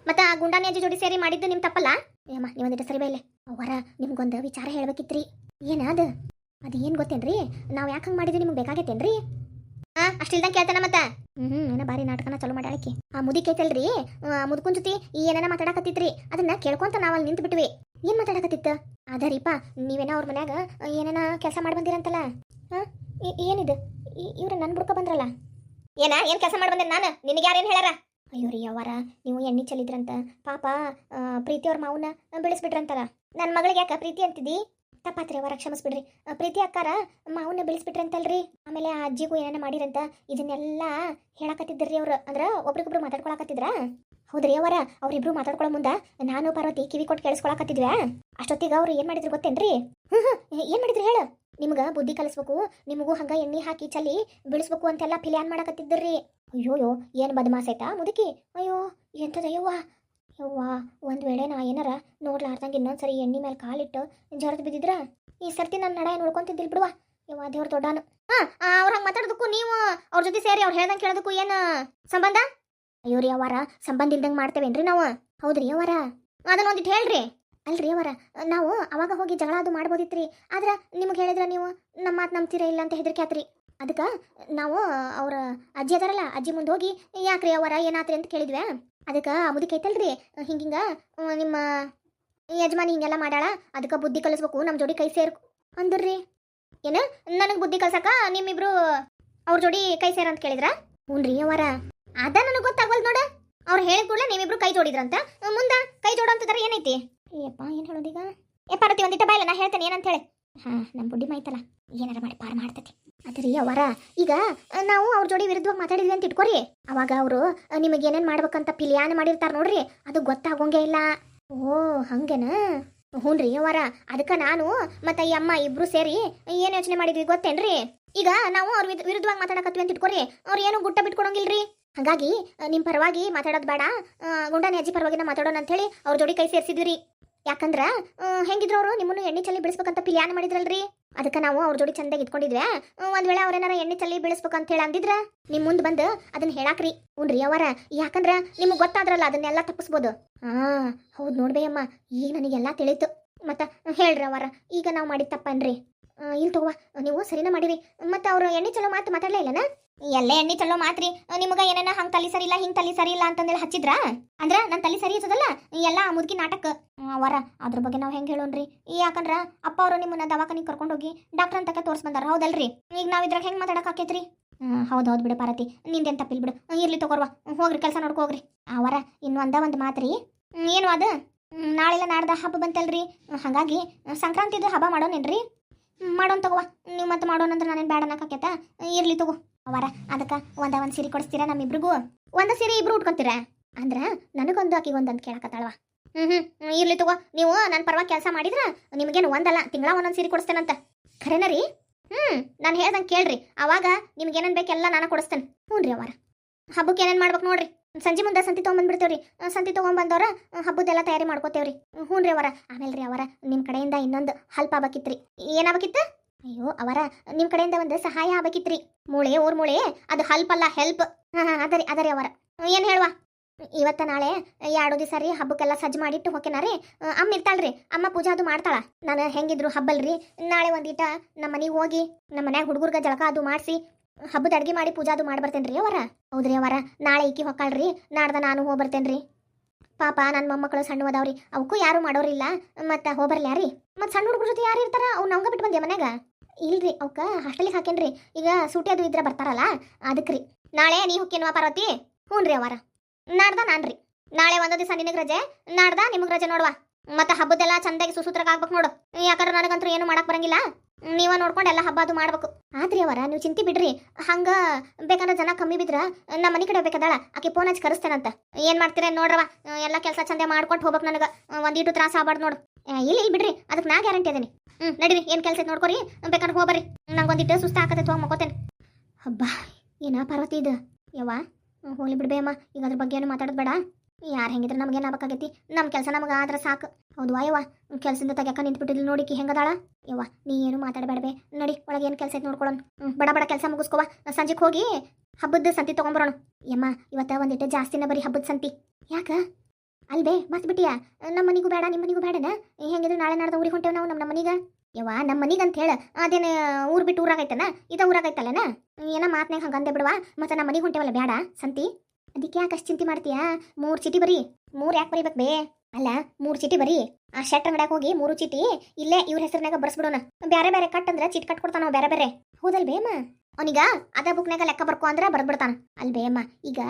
ಮತ್ತೆ ಆ ಗುಂಡಾನಿ ಅಜ್ಜಿ ಜೋಡಿ ಸೇರಿ ಮಾಡಿದ್ದು ನಿಮ್ ತಪ್ಪಲ್ಲ ಏಮ್ಮ ನೀವೊಂದಿಟ್ಟು ಸರಿ ಬೈಲೆ ಅವರ ನಿಮ್ಗೊಂದು ವಿಚಾರ ಹೇಳ್ಬೇಕಿತ್ರಿ ಏನದು ಅದು ಏನು ಗೊತ್ತೇನ್ರಿ ನಾವು ಯಾಕೆ ಹಂಗೆ ಮಾಡಿದ್ವಿ ನಿಮ್ಗೆ ಬೇಕಾಗೈತೇನ್ರಿ ಅಷ್ಟಿಲ್ದಂಗೆ ಕೇಳ್ತಾನ ಮತ್ತೆ ಏನ ಬಾರಿ ನಾಟಕನ ಚಲೋ ಮಾಡ್ಯಾಳಕಿ ಆ ಮುದಿ ಕೇಳ್ತಲ್ರಿ ಮುದ್ಕುನ್ ಜೊತೆ ಏನೇನ ಮಾತಾಡಕತ್ತಿತ್ರಿ ಅದನ್ನ ಕೇಳ್ಕೊಂತ ನಾವು ಅಲ್ಲಿ ನಿಂತು ಬಿಟ್ವಿ ಏನ್ ಮಾತಾಡಕತ್ತಿತ್ತ ಅದರೀಪ ನೀವೇನ ಅವ್ರ ಮನ್ಯಾಗ ಏನೇನ ಕೆಲಸ ಮಾಡಿ ಬಂದಿರಂತಲ್ಲ ಏನಿದು ಇವ್ರ ನನ್ ಬುಡ್ಕ ಬಂದ್ರಲ್ಲ ಏನ್ ಕೆಲಸ ಮಾಡಿ ಬಂದೆ ನಾನು ನಿನಗೆ ಯಾರೇನು ಹೇಳಾರ ಅಯ್ಯೋ ರೀ ಅವರ ನೀವು ಎಣ್ಣೆ ಚೆಲ್ಲಿದ್ರಂತ ಪಾಪ ಪ್ರೀತಿ ಅವ್ರ ಮಾವನ್ನ ಬೆಳೆಸ್ಬಿಟ್ರಂತಲ್ಲ ನನ್ನ ಮಗಳಿಗೆ ಯಾಕ ಪ್ರೀತಿ ಅಂತಿದ್ದಿ ತಪ್ಪಾತ್ರಿ ಅವರ ಕ್ಷಮಿಸ್ಬಿಡ್ರಿ ಪ್ರೀತಿ ಅಕ್ಕಾರ ಮಾವನ್ನ ಬೆಳೆಸ್ಬಿಟ್ರಂತಲ್ರಿ ಆಮೇಲೆ ಆ ಅಜ್ಜಿಗೂ ಏನೇನ ಮಾಡಿರಂತ ಇದನ್ನೆಲ್ಲ ಹೇಳಕತ್ತಿದ್ರಿ ಅವ್ರು ಅಂದ್ರ ಒಬ್ರಿಗೊಬ್ರು ಮಾತಾಡ್ಕೊಳಕತ್ತಿದ್ರ ಹೌದ್ರಿ ಅವರ ಅವ್ರಿಬ್ರು ಮಾತಾಡ್ಕೊಳ್ಳೋ ಮುಂದ ನಾನು ಪಾರ್ವತಿ ಕಿವಿ ಕೊಟ್ಟು ಕೇಳಿಸ್ಕೊಳಕತ್ತಿದ್ವಿ ಅಷ್ಟೊತ್ತಿಗೆ ಅವ್ರು ಏನ್ ಮಾಡಿದ್ರು ಗೊತ್ತೇನ್ರಿ ಏನ್ ಮಾಡಿದ್ರಿ ಹೇಳು ನಿಮ್ಗ ಬುದ್ಧಿ ಕಲಿಸ್ಬೇಕು ನಿಮಗೂ ಹಂಗ ಎಣ್ಣೆ ಹಾಕಿ ಚಲಿ ಬೆಳೆಸ್ಬೇಕು ಅಂತೆಲ್ಲ ಪ್ಲಾನ್ ಮಾಡಕತ್ತಿದ್ರಿ ಅಯ್ಯೋಯೋ ಏನ್ ಬದಮಾಸ್ ಆಯ್ತಾ ಮುದುಕಿ ಅಯ್ಯೋ ಎಂತದಯ್ಯವ್ವ ಯವ್ವ ಒಂದ್ ವೇಳೆ ನಾ ಏನಾರ ನೋಡ್ಲಾರ್ದಂಗೆ ಇನ್ನೊಂದ್ಸರಿ ಎಣ್ಣೆ ಮೇಲೆ ಕಾಲಿಟ್ಟು ಜರದ್ ಬಿದ್ದಿದ್ರ ಈ ಸರ್ತಿ ನನ್ನ ನಡ ನೋಡ್ಕೊಂತಿದ್ದಿಲ್ ಬಿಡುವ ಯವ್ವ ದೇವ್ರ ದೊಡ್ಡಾನು ಅವ್ರ ಹಂಗೆ ಮಾತಾಡೋದಕ್ಕೂ ನೀವು ಅವ್ರ ಜೊತೆ ಸೇರಿ ಅವ್ರು ಹೇಳ್ದಂಗೆ ಕೇಳೋದಕ್ಕೂ ಏನು ಸಂಬಂಧ ಅಯ್ಯೋ ರೀ ಅವರ ಸಂಬಂಧ ಇಲ್ದಂಗೆ ಮಾಡ್ತೇವೇನ್ರಿ ನಾವು ಹೌದ್ರಿ ಅವರ ಅದನ್ನೊಂದಿಟ್ಟು ಹೇಳ್ರಿ ಅಲ್ರಿ ಅವರ ನಾವು ಅವಾಗ ಹೋಗಿ ಜಗಳ ಅದು ಮಾಡ್ಬೋದಿತ್ರಿ ಆದ್ರೆ ನಿಮಗೆ ಹೇಳಿದ್ರೆ ನೀವು ನಮ್ಮ ಮಾತು ನಂಬ್ತೀರಾ ಇಲ್ಲ ಅಂತ ಹೆದರಿಕೆ ಆತ್ರಿ ಅದಕ್ಕೆ ನಾವು ಅವ್ರ ಅಜ್ಜಿ ಅದಾರಲ್ಲ ಅಜ್ಜಿ ಮುಂದೆ ಹೋಗಿ ಯಾಕ್ರಿ ಅವರ ಏನಾತ್ರಿ ಅಂತ ಕೇಳಿದ್ವಿ ಅದಕ್ಕೆ ಆ ಮುದುಕಿ ಐತಲ್ರಿ ಹಿಂಗ ನಿಮ್ಮ ಯಜಮಾನಿ ಹಿಂಗೆಲ್ಲ ಮಾಡ್ಯಾಳ ಅದಕ್ಕೆ ಬುದ್ಧಿ ಕಲಿಸ್ಬೇಕು ನಮ್ಮ ಜೋಡಿ ಕೈ ಸೇರ್ ಅಂದ್ರಿ ಏನು ನನಗೆ ಬುದ್ಧಿ ಕಲ್ಸಕ್ಕ ನಿಮ್ಮಿಬ್ರು ಅವ್ರ ಜೋಡಿ ಕೈ ಸೇರ ಅಂತ ಕೇಳಿದ್ರ ಹ್ಞೂನ್ರಿ ಅವರ ಅದ ನನಗೆ ಗೊತ್ತಾಗವಲ್ ನೋಡ ಅವ್ರು ಹೇಳಿದ ಕೂಡಲೇ ನೀವಿಬ್ರು ಕೈ ಜೋಡಿದ್ರಂತ ಮುಂದೆ ಕೈ ಜೋಡೋ ಅಂತದಾರ ಏನೈತಿ ಏಪ್ಪ ಏನು ಹೇಳೋದೀಗ ಪಾರ್ವತಿ ಒಂದಿಟ್ಟ ಬಾಯಿಲ್ಲ ನಾ ಹೇಳ್ತೇನೆ ಏನಂತ ಹೇಳಿ ನಮ್ಮ ಬುಡ್ಡಿ ಮಾಯ್ತಲ್ಲ ಏನಾರ ಮಾಡಿ ಪಾರ್ ಮಾಡ್ತೈತಿ ಅದ್ರಿ ಅವರ ಈಗ ನಾವು ಅವ್ರ ಜೋಡಿ ವಿರುದ್ಧವಾಗಿ ಮಾತಾಡಿದ್ವಿ ಅಂತ ಇಟ್ಕೋರಿ ಅವಾಗ ಅವರು ನಿಮಗೆ ಏನೇನು ಮಾಡ್ಬೇಕಂತ ಪ್ಲಾನ್ ಮಾಡಿರ್ತಾರ ನೋಡ್ರಿ ಅದು ಗೊತ್ತಾಗೋಂಗೇ ಇಲ್ಲ ಓ ಹಂಗೇನ ಹ್ಞೂನ್ರಿ ಅವರ ಅದಕ್ಕೆ ನಾನು ಮತ್ತೆ ಈ ಅಮ್ಮ ಇಬ್ರು ಸೇರಿ ಏನು ಯೋಚನೆ ಮಾಡಿದ್ವಿ ಗೊತ್ತೇನ್ರಿ ಈಗ ನಾವು ಅವ್ರ ವಿರುದ್ಧವಾಗಿ ಮಾತಾಡಕತ್ವಿ ಅಂತ ಇಟ್ಕೋರಿ ಅವ್ರು ಏನು ಗುಟ್ಟ ಬಿಟ್ಕೊಡಂಗಿಲ್ರಿ ಹಾಗಾಗಿ ನಿಮ್ಮ ಪರವಾಗಿ ಮಾತಾಡೋದು ಬೇಡ ಗುಂಡಾನಿ ಅಜ್ಜಿ ಪರವಾಗಿನ ಮಾತಾಡೋಣ ಅಂತ ಹೇಳಿ ಅವ್ರ ಜೋಡಿ ಕೈ ಸೇರಿಸಿದ್ವಿ ಯಾಕಂದ್ರ ಹೆಂಗಿದ್ರು ಅವರು ನಿಮ್ಮನ್ನು ಎಣ್ಣೆ ಚಲ್ಲಿ ಬೆಳೆಸ್ಬೇಕಂತ ಪ್ಲಾನ್ ಮಾಡಿದ್ರಲ್ರಿ ಅದಕ್ಕೆ ನಾವು ಅವ್ರ ಜೋಡಿ ಚಂದಾಗಿ ಇಟ್ಕೊಂಡಿದ್ವಿ ಒಂದ್ ವೇಳೆ ಅವ್ರೇನಾರ ಎಣ್ಣೆ ಚಲ್ಲಿ ಬೆಳೆಸ್ಬೇಕಂತ ಹೇಳಿ ಅಂದಿದ್ರ ನಿಮ್ ಮುಂದೆ ಬಂದು ಅದನ್ನ ಹೇಳಾಕ್ರಿ ಹ್ಞೂನ್ರಿ ಅವರ ಯಾಕಂದ್ರ ನಿಮ್ಗೆ ಗೊತ್ತಾದ್ರಲ್ಲ ಅದನ್ನೆಲ್ಲ ತಪ್ಪಿಸ್ಬೋದು ಹೌದು ನೋಡ್ಬೇಯಮ್ಮ ಈಗ ನನಗೆಲ್ಲ ತಿಳಿತು ಮತ್ತ ಹೇಳ್ರಿ ಅವರ ಈಗ ನಾವು ಮಾಡಿದ ತಪ್ಪನ್ರಿ ಇಲ್ಲಿ ತಗೋ ನೀವು ಸರಿನ ಮಾಡಿರಿ ಮತ್ತೆ ಅವ್ರು ಎಣ್ಣೆ ಚಲೋ ಮಾತು ಮಾತಾಡ್ಲೇ ಇಲ್ಲನ ಎಲ್ಲ ಎಣ್ಣೆ ಚಲೋ ಮಾತ್ರಿ ನಿಮಗ ಏನೇನ ಹಂಗ್ ತಲಿ ಸರಿ ಇಲ್ಲ ಹಿಂಗ್ ತಲಿ ಸರಿ ಇಲ್ಲ ಅಂತಂದೇಳಿ ಹಚ್ಚಿದ್ರ ಅಂದ್ರ ನನ್ ತಲಿ ಸರಿ ಇರ್ತದಲ್ಲ ಎಲ್ಲ ಮುದುಕಿ ನಾಟಕ ಅವರ ಅದ್ರ ಬಗ್ಗೆ ನಾವ್ ಹೆಂಗ್ ಹೇಳೋನ್ರಿ ಯಾಕಂದ್ರ ಅಪ್ಪ ಅವರು ನಿಮ್ಮನ್ನ ದವಾಖಾನಿಗೆ ಕರ್ಕೊಂಡೋಗಿ ಡಾಕ್ಟರ್ ಅಂತಕ ತೋರ್ಸ್ ಬಂದಾರ ಹೌದಲ್ರಿ ಈಗ ನಾವ್ ಇದ್ರಾಗ ಹೆಂಗ್ ಮಾತಾಡಕ್ ಆಕೇತ್ರಿ ಹೌದು ಬಿಡು ಪಾರತಿ ನಿಂದೇನ್ ತಪ್ಪಿಲ್ ಬಿಡು ಇರ್ಲಿ ತಗೋರ್ವಾ ಹೋಗ್ರಿ ಕೆಲಸ ನೋಡ್ಕೊ ಹೋಗ್ರಿ ಅವರ ಇನ್ನು ಒಂದ್ ಮಾತ್ರಿ ಏನು ಅದ ನಾಳೆಲ್ಲ ನಾಡ್ದ ಹಬ್ಬ ಬಂತಲ್ರಿ ಹಾಗಾಗಿ ಸಂಕ್ರಾಂತಿದು ಹಬ್ಬ ಮಾಡೋನೇನ್ರಿ ಮಾಡೋನ್ ತಗೋವಾ ನೀವು ಮತ್ತೆ ಮಾಡೋಣಂದ್ರೆ ನಾನೇನು ಬೇಡ ಅನ್ನಕಾಕೇತ ಇರ್ಲಿ ತಗೋ ಅವರ ಅದಕ್ಕೆ ಒಂದ್ ಸೀರೆ ಕೊಡಿಸ್ತೀರಾ ನಮ್ಮಿಬ್ರಿಗೂ ಒಂದ ಸೀರೆ ಇಬ್ರು ಉಟ್ಕೊಂತೀರಾ ಅಂದ್ರ ನನಗೊಂದು ಆಕಿಗೊಂದು ಅಂತ ಕೇಳಕತ್ತಾಳವ ಇರ್ಲಿ ತಗೋ ನೀವು ನನ್ನ ಪರವಾಗಿ ಕೆಲಸ ಮಾಡಿದ್ರ ನಿಮಗೇನು ಒಂದಲ್ಲ ತಿಂಗಳ ಒಂದೊಂದು ಸೀರೆ ಕೊಡಿಸ್ತೇನಂತ ಖರೇನ ರೀ ನಾನು ಹೇಳ್ದಂಗೆ ಕೇಳ್ರಿ ಅವಾಗ ನಿಮ್ಗೆ ಏನೇನು ಬೇಕೆಲ್ಲ ನಾನು ಕೊಡಿಸ್ತೇನೆ ಹ್ಞೂನ್ರಿ ಅವರ ಹಬ್ಬಕ್ಕೆ ಏನೇನು ಮಾಡ್ಬೇಕು ನೋಡ್ರಿ ಸಂಜೆ ಮುಂದೆ ಸಂತಿ ತೊಗೊಂಬಂದ್ಬಿಡ್ತೇವ್ರಿ ಸಂತಿ ತೊಗೊಂಬಂದವ್ರ ಹಬ್ಬದೆಲ್ಲ ತಯಾರಿ ಮಾಡ್ಕೋತೇವ್ರಿ ಹ್ಞೂನ್ರಿ ಅವರ ಆಮೇಲೆ ರೀ ಅವರ ನಿಮ್ಮ ಕಡೆಯಿಂದ ಇನ್ನೊಂದು ಹಲ್ಪ್ ಆಗ್ಬೇಕಿತ್ರಿ ಏನಾಗಬೇಕಿತ್ತ ಅಯ್ಯೋ ಅವರ ನಿಮ್ಮ ಕಡೆಯಿಂದ ಒಂದು ಸಹಾಯ ಆಗ್ಬೇಕಿತ್ರಿ ಮೂಳೆ ಊರ್ ಮೂಳೆ ಅದು ಹಲ್ಪ್ ಅಲ್ಲ ಹೆಲ್ಪ್ ಅದರಿ ಅವರ ಏನು ಹೇಳುವ ಇವತ್ತ ನಾಳೆ 2 ದಿವಸ ರೀ ಹಬ್ಬಕ್ಕೆಲ್ಲ ಸಜ್ಜು ಮಾಡಿಟ್ಟು ಹೋಕೆನ ರೀ ಅಮ್ಮ ಇರ್ತಾಳ್ರಿ ಅಮ್ಮ ಪೂಜಾ ಅದು ಮಾಡ್ತಾಳ ನಾನು ಹೆಂಗಿದ್ರು ಹಬ್ಬಲ್ರಿ ನಾಳೆ ಒಂದೀಟ ನಮ್ಮ ಮನೆಗೆ ಹೋಗಿ ನಮ್ಮ ಮನ್ಯಾಗ ಹುಡುಗರ್ಗ ಜಳಕ ಅದು ಮಾಡಿಸಿ ಹಬ್ಬದ ಅಡ್ಗೆ ಮಾಡಿ ಪೂಜಾ ಅದು ಮಾಡಿ ಬರ್ತೇನ್ರಿ ಅವರ ಹೌದ್ರಿ ಅವರ ನಾಳೆ ಈಕಿ ಹೊಕ್ಕಾಳ್ರಿ ನಾಡ್ದ ನಾನು ಹೋಗಿ ಬರ್ತೇನ್ರಿ ಪಾಪ ನನ್ನ ಮೊಮ್ಮಕ್ಕಳು ಸಣ್ಣ ಅದಾವ್ರಿ ಅವಕ್ಕೂ ಯಾರು ಮಾಡೋರಿಲ್ಲ ಮತ್ತೆ ಹೋಗ್ಬರ್ಲ್ಯಾ ರೀ ಮತ್ತೆ ಸಣ್ಣ ಹುಡುಗರ ಜೊತೆ ಯಾರು ಇರ್ತಾರ ಅವ್ನು ನಮ್ಗ ಬಿಟ್ಟು ಬಂದೆ ಮನ್ಯಾಗ ಇಲ್ರಿ ಅವಕ್ಕ ಹಾಸ್ಟೆಲಿಗೆ ಹಾಕೇನ್ರಿ ಈಗ ಸೂಟಿ ಅದು ಇದ್ರೆ ಬರ್ತಾರಲ್ಲ ಅದಕ್ಕೆ ರೀ ನಾಳೆ ನೀ ಹೊಕ್ಕೇನ್ವಾ ಪಾರ್ವತಿ ಹ್ಞೂನ್ರಿ ಅವರ ನಾಡ್ದ ನಾನ್ರಿ ನಾಳೆ ಒಂದೋ ದಿವಸ ನಿನಗೆ ರಜೆ, ನಾಡ್ದ ನಿಮಗೆ ರಜೆ ನೋಡುವ. ಮತ್ತೆ ಹಬ್ಬದೆಲ್ಲ ಚಂದಾಗಿ ಸುಸೂತ್ರಕ್ಕೆ ಆಗ್ಬೇಕು ನೋಡು. ಯಾಕಂದ್ರೆ ನನಗಂತೂ ಏನು ಮಾಡಕ್ ಬರಂಗಿಲ್ಲ. ನೀವ ನೋಡ್ಕೊಂಡು ಎಲ್ಲ ಹಬ್ಬ ಅದು ಮಾಡ್ಬೇಕು. ಆದ್ರಿ ಅವರ ನೀವು ಚಿಂತೆ ಬಿಡ್ರಿ. ಹಂಗ ಬೇಕಂದ್ರೆ ಜನ ಕಮ್ಮಿ ಬಿದ್ರ ನಮ್ಮ ಮನೆ ಕಡೆ ಬೇಕಾದಳ ಆಕೆ ಫೋನ್ ಹಚ್ಚಿ ಕರೆಸ್ತೇನಂತ. ಏನ್ ಮಾಡ್ತೀರ ನೋಡ್ರವ, ಎಲ್ಲ ಕೆಲಸ ಚಂದ ಮಾಡ್ಕೊಟ್ಟು ಹೋಗ್ಬೇಕು. ನನಗೆ ಒಂದೀಟು ತ್ರಾಸ ಆಗ್ಬಾರ್ದು ನೋಡು. ಇಲ್ಲಿ ಬಿಡ್ರಿ, ಅದಕ್ಕೆ ನಾ ಗ್ಯಾರಂಟಿ ಅದೇನಿ. ನಡೀರಿ, ಏನ್ ಕೆಲಸ ಐತೆ ನೋಡ್ಕೊರಿ, ಬೇಕಾದ್ರೆ ಹೋಗ್ಬರ್ರಿ. ನಂಗೆ ಒಂದಿಟ್ಟು ಸುಸ್ತ ಹಾಕತ್ತೆ, ಹೋಗಿ ಮಕ್ಕೋತೇನೆ. ಹಬ್ಬ ಏನ ಪಾರ್ವತಿ ಇದು ಯವ್ವ, ಹೋಗ್ಲಿ ಬಿಡ್ಬೇ ಅಮ್ಮ. ಈಗ ಅದ್ರ ಬಗ್ಗೆ ಏನು ಮಾತಾಡೋದು ಬೇಡ. ಯಾರು ಹೆಂಗಿದ್ರೆ ನಮ್ಗೇನು ಆಗ್ಬೇಕಾಗೈತಿ, ನಮ್ಮ ಕೆಲಸ ನಮಗೆ ಆದ್ರೆ ಸಾಕು. ಹೌದು ಯವ್ವ, ಕೆಲಸದಿಂದ ತೆಗ್ಯಾಕ ನಿಂತ್ಬಿಟ್ಟಿಲ್ಲ ನೋಡಿಕಿ ಹೆಂಗದಾಳ. ಯವ್ವ ನೀ ಏನು ಮಾತಾಡಬೇಡಬೇ, ನಡಿ ಒಳಗೆ ಏನು ಕೆಲಸ ಐತೆ ನೋಡ್ಕೊಳ್ಳೋಣ. ಬಡ ಬಡ ಕೆಲಸ ಮುಗಿಸ್ಕೋವ, ಸಂಜೆಗೆ ಹೋಗಿ ಹಬ್ಬದ ಸಂತಿ ತೊಗೊಂಬರೋಣ. ಯಮ್ಮ ಇವತ್ತ ಒಂದಿಟ್ಟು ಜಾಸ್ತಿನ ಬರೀ ಹಬ್ಬದ ಸಂತಿ. ಯಾಕ ಅಲ್ಬೇ ಮತ್ ಬಿಟ್ಟಿಯಾ? ನಮ್ಮ ಮನಿಗೂ ಬೇಡ ನಿಮ್ಮ ಮನಿಗೂ ಬೇಡನ? ಹೆಂಗಿದ್ರೆ ನಾಳೆ ನಾಡ್ದ ಊರಿಗೆ ಹೊಂಟೇವ್ ನಾವು ನಮ್ಮ ಮನಿಗ. ಯವ್ವ ನಮ್ಮ ಮನಿಗೆ ಅಂತ ಹೇಳ ಅದೇನು ಊರ್ ಬಿಟ್ಟು ಊರಾಗೈತನ? ಇದ ಊರಾಗೈತಲ್ಲನ? ಏನ ಮಾತ್ನಾಗ ಹಂಗಂದೆ ಬಿಡುವ. ಮತ್ತೆ ನಮ್ಮ ಮನಿಗೆ ಹೊಂಟೇವಲ್ಲ ಬೇಡ ಸಂತಿ. ಅದಕ್ಕೆ ಯಾಕೆ ಅಷ್ಟು ಚಿಂತೆ ಮಾಡ್ತೀಯಾ? 3 ಚೀಟಿ ಬರೀ. 3 ಯಾಕೆ ಬರೀಬೇಕು ಬೇ? ಅಲ್ಲ 3 ಚೀಟಿ ಬರೀ. ಆ ಶೆಟ್ರ್ ಅಂಗಡ್ಯಾಗ ಹೋಗಿ 3 ಚೀಟಿ ಇಲ್ಲೇ ಇವ್ರ ಹೆಸರಿನಾಗ ಬರ್ಸ್ಬಿಡೋಣ. ಬೇರೆ ಬೇರೆ ಕಟ್ ಅಂದ್ರೆ ಚೀಟಿ ಕಟ್ ಕೊಡ್ತಾನ ಬೇರೆ ಬೇರೆ. ಹೌದಲ್ ಬೇಮ್ಮ? ಅವನಿಗ ಅದ ಬುಕ್ನಾಗ ಲೆಕ್ಕ ಬರ್ಕೊ ಅಂದ್ರೆ ಬರ್ದ್ಬಿಡ್ತಾನ. ಅಲ್ ಬೇಮ್ಮ, ಈಗ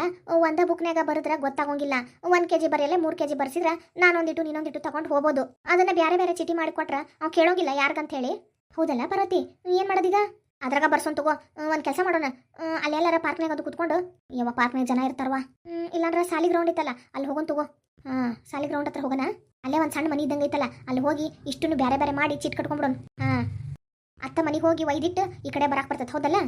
ಒಂದ ಬುಕ್ನಾಗ ಬರದ್ರ ಗೊತ್ತಾಗೋಂಗಿಲ್ಲ. 1 kg ಬರೆಯಲ್ಲೇ 3 kg ಬರ್ಸಿದ್ರ ನಾನೊಂದಿಟ್ಟು ನೀನೊಂದಿಟ್ಟು ತಗೊಂಡು ಹೋಗ್ಬೋದು. ಅದನ್ನ ಬೇರೆ ಬೇರೆ ಚೀಟಿ ಮಾಡಿ ಕೊಟ್ರ ಅವ್ ಕೇಳೋಗಿಲ್ಲ ಯಾರ್ಗಂತ ಹೇಳಿ. ಹೌದಲ್ಲ ಪಾರ್ವತಿ, ಏನ್ ಮಾಡೋದೀಗ? ಅದ್ರಾಗ ಬರ್ಸೋನ್ ತಗೋ. ಒಂದ್ ಕೆಲಸ ಮಾಡೋಣ, ಅಲ್ಲೆಲ್ಲಾರ ಪಾರ್ಕ್ನಾಗ ಅದು ಕುತ್ಕೊಂಡು. ಯಾವ ಪಾರ್ಕ್ನಾಗ ಜನ ಇರ್ತಾರವಾ? ಇಲ್ಲಾಂದ್ರ ಸಾಲಿ ಗ್ರೌಂಡ್ ಐತಲ್ಲ ಅಲ್ಲಿ ಹೋಗೋನ್ ತಗೋ. ಸಾಲಿ ಗ್ರೌಂಡ್ ಹತ್ರ ಹೋಗೋಣ. ಅಲ್ಲೇ ಒಂದ್ ಸಣ್ಣ ಮನಿ ಇದ್ದಂಗೆ ಐತಲ್ಲ, ಅಲ್ಲಿ ಹೋಗಿ ಇಷ್ಟನ್ನು ಬೇರೆ ಬೇರೆ ಮಾಡಿ ಚೀಟ್ ಕಟ್ಕೊಂಡ್ಬಿಡೋಣ. ಅತ್ತ ಮನಿಗೆ ಹೋಗಿ ಒಯ್ದಿಟ್ಟು ಈ ಕಡೆ ಬರಾಕ್ ಬರ್ತೈತೆ. ಹೌದಲ್ಲ?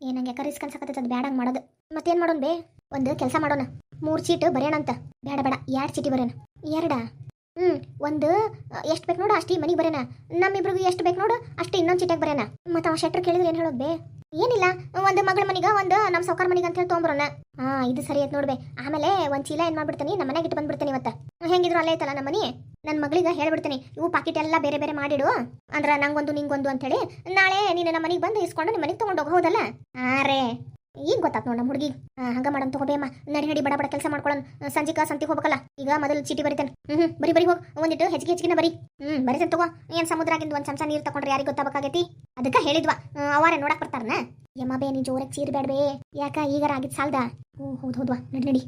ಏನಂಗೆ ರಿಸ್ಕ್ ಅನ್ಸಕತ್ತೈತೆ, ಅದು ಬ್ಯಾಡಂಗ್ ಮಾಡೋದು. ಮತ್ತೇನ್ ಮಾಡೋಣ ಬೇ? ಒಂದು ಕೆಲಸ ಮಾಡೋಣ, 3 ಚೀಟ್ ಬರೆಯೋಣಂತ. ಬೇಡ ಬೇಡ 2 ಚೀಟಿ ಬರೆಯೋಣ. 2 ಒಂದು ಎಷ್ಟು ಬೇಕು ನೋಡು ಅಷ್ಟು ಈ ಮನಿಗೆ ಬರೇನ. ನಮ್ಮಿಬ್ರಿಗೂ ಎಷ್ಟು ಬೇಕು ನೋಡು ಅಷ್ಟು ಇನ್ನೊಂದು ಚೀಟಾಗಿ ಬರೇನ. ಮತ್ತೆ ಅವ ಶೆಟ್ರ್ ಕೇಳಿದ್ರೆ ಏನು ಹೇಳೋದು ಬೇ? ಏನಿಲ್ಲ, ಒಂದು ಮಗಳ ಮನಿಗ ಒಂದು ನಮ್ಮ ಸೌಕಾರ ಮನಿಗೆ ಅಂತ ಹೇಳಿ ತೊಗೊಂಬರೋಣ. ಇದು ಸರಿ ಆಯ್ತು ನೋಡ್ಬೇ. ಆಮೇಲೆ ಒಂದು ಚೀಲ ಏನು ಮಾಡ್ಬಿಡ್ತೀನಿ, ನಮ್ಮ ಮನೆಗೆ ಇಟ್ಟು ಬಂದ್ಬಿಡ್ತೀನಿ. ಇವತ್ತು ಹೆಂಗಿದ್ರು ಅಲ್ಲೇ ಐತಲ್ಲ ನಮ್ಮ ಮನಿ. ನನ್ನ ಮಗಳಿಗೆ ಹೇಳ್ಬಿಡ್ತೀನಿ, ಇವು ಪಾಕೆಟ್ ಎಲ್ಲ ಬೇರೆ ಬೇರೆ ಮಾಡಿಡು, ಅಂದ್ರೆ ನಂಗೊಂದು ನಿಂಗೊಂದು ಅಂತೇಳಿ. ನಾಳೆ ನೀನು ನಮ್ಮ ಮನೆಗೆ ಬಂದು ಇಸ್ಕೊಂಡು ನಿಮ್ಮ ಮನೆಗೆ ತೊಗೊಂಡು ಹೋಗೋದಲ್ಲ. ರೇ ಈಗ ಗೊತ್ತಾತ್ ನೋಡ್ ನಮ್ಮ ಹುಡುಗಿ. ಹಂಗ ಮಾಡೋಣ ತಗೋಬೇಮ್ಮ. ನಡಿ ಬಡ ಬಡ ಕೆಲಸ ಮಾಡ್ಕೊಳ್ಳೋಣ. ಸಂಜಿಕ ಸಂತಿಗೆ ಹೋಗ್ಬೇಕಲ್ಲ. ಈಗ ಮೊದಲು ಚೀಟಿ ಬರಿತೇನೆ. ಬರಿ ಹೋಗಿ ಒಂದಿಟ್ಟು ಹೆಚ್ಚಿಗೆ ಬರಿ. ಬರಿತೇನೆ ತಗೋ. ಏನ್ ಸಮುದ್ರಾಗಿಂದ ಒಂದ್ ಚಮಚ ನೀರು ತಗೊಂಡ್ರೆ ಯಾರಿಗೆ ಗೊತ್ತಾಗಬೇಕಾಗೈತಿ? ಅದಕ್ಕೆ ಹೇಳಿದ್ವಾ, ಅವಾರ ನೋಡಕ್ ಬರ್ತಾರನ. ಯಮ್ಮ ಬೇ ನೀ ಜೋರಾಗಿ ಚೀರ್ ಬೇಡ್ಬೇ. ಯಾಕ ಈಗಾರ ಆಗಿದ್ ಸಾಲ್ದ? ಹೌದಾ, ನಡಿ.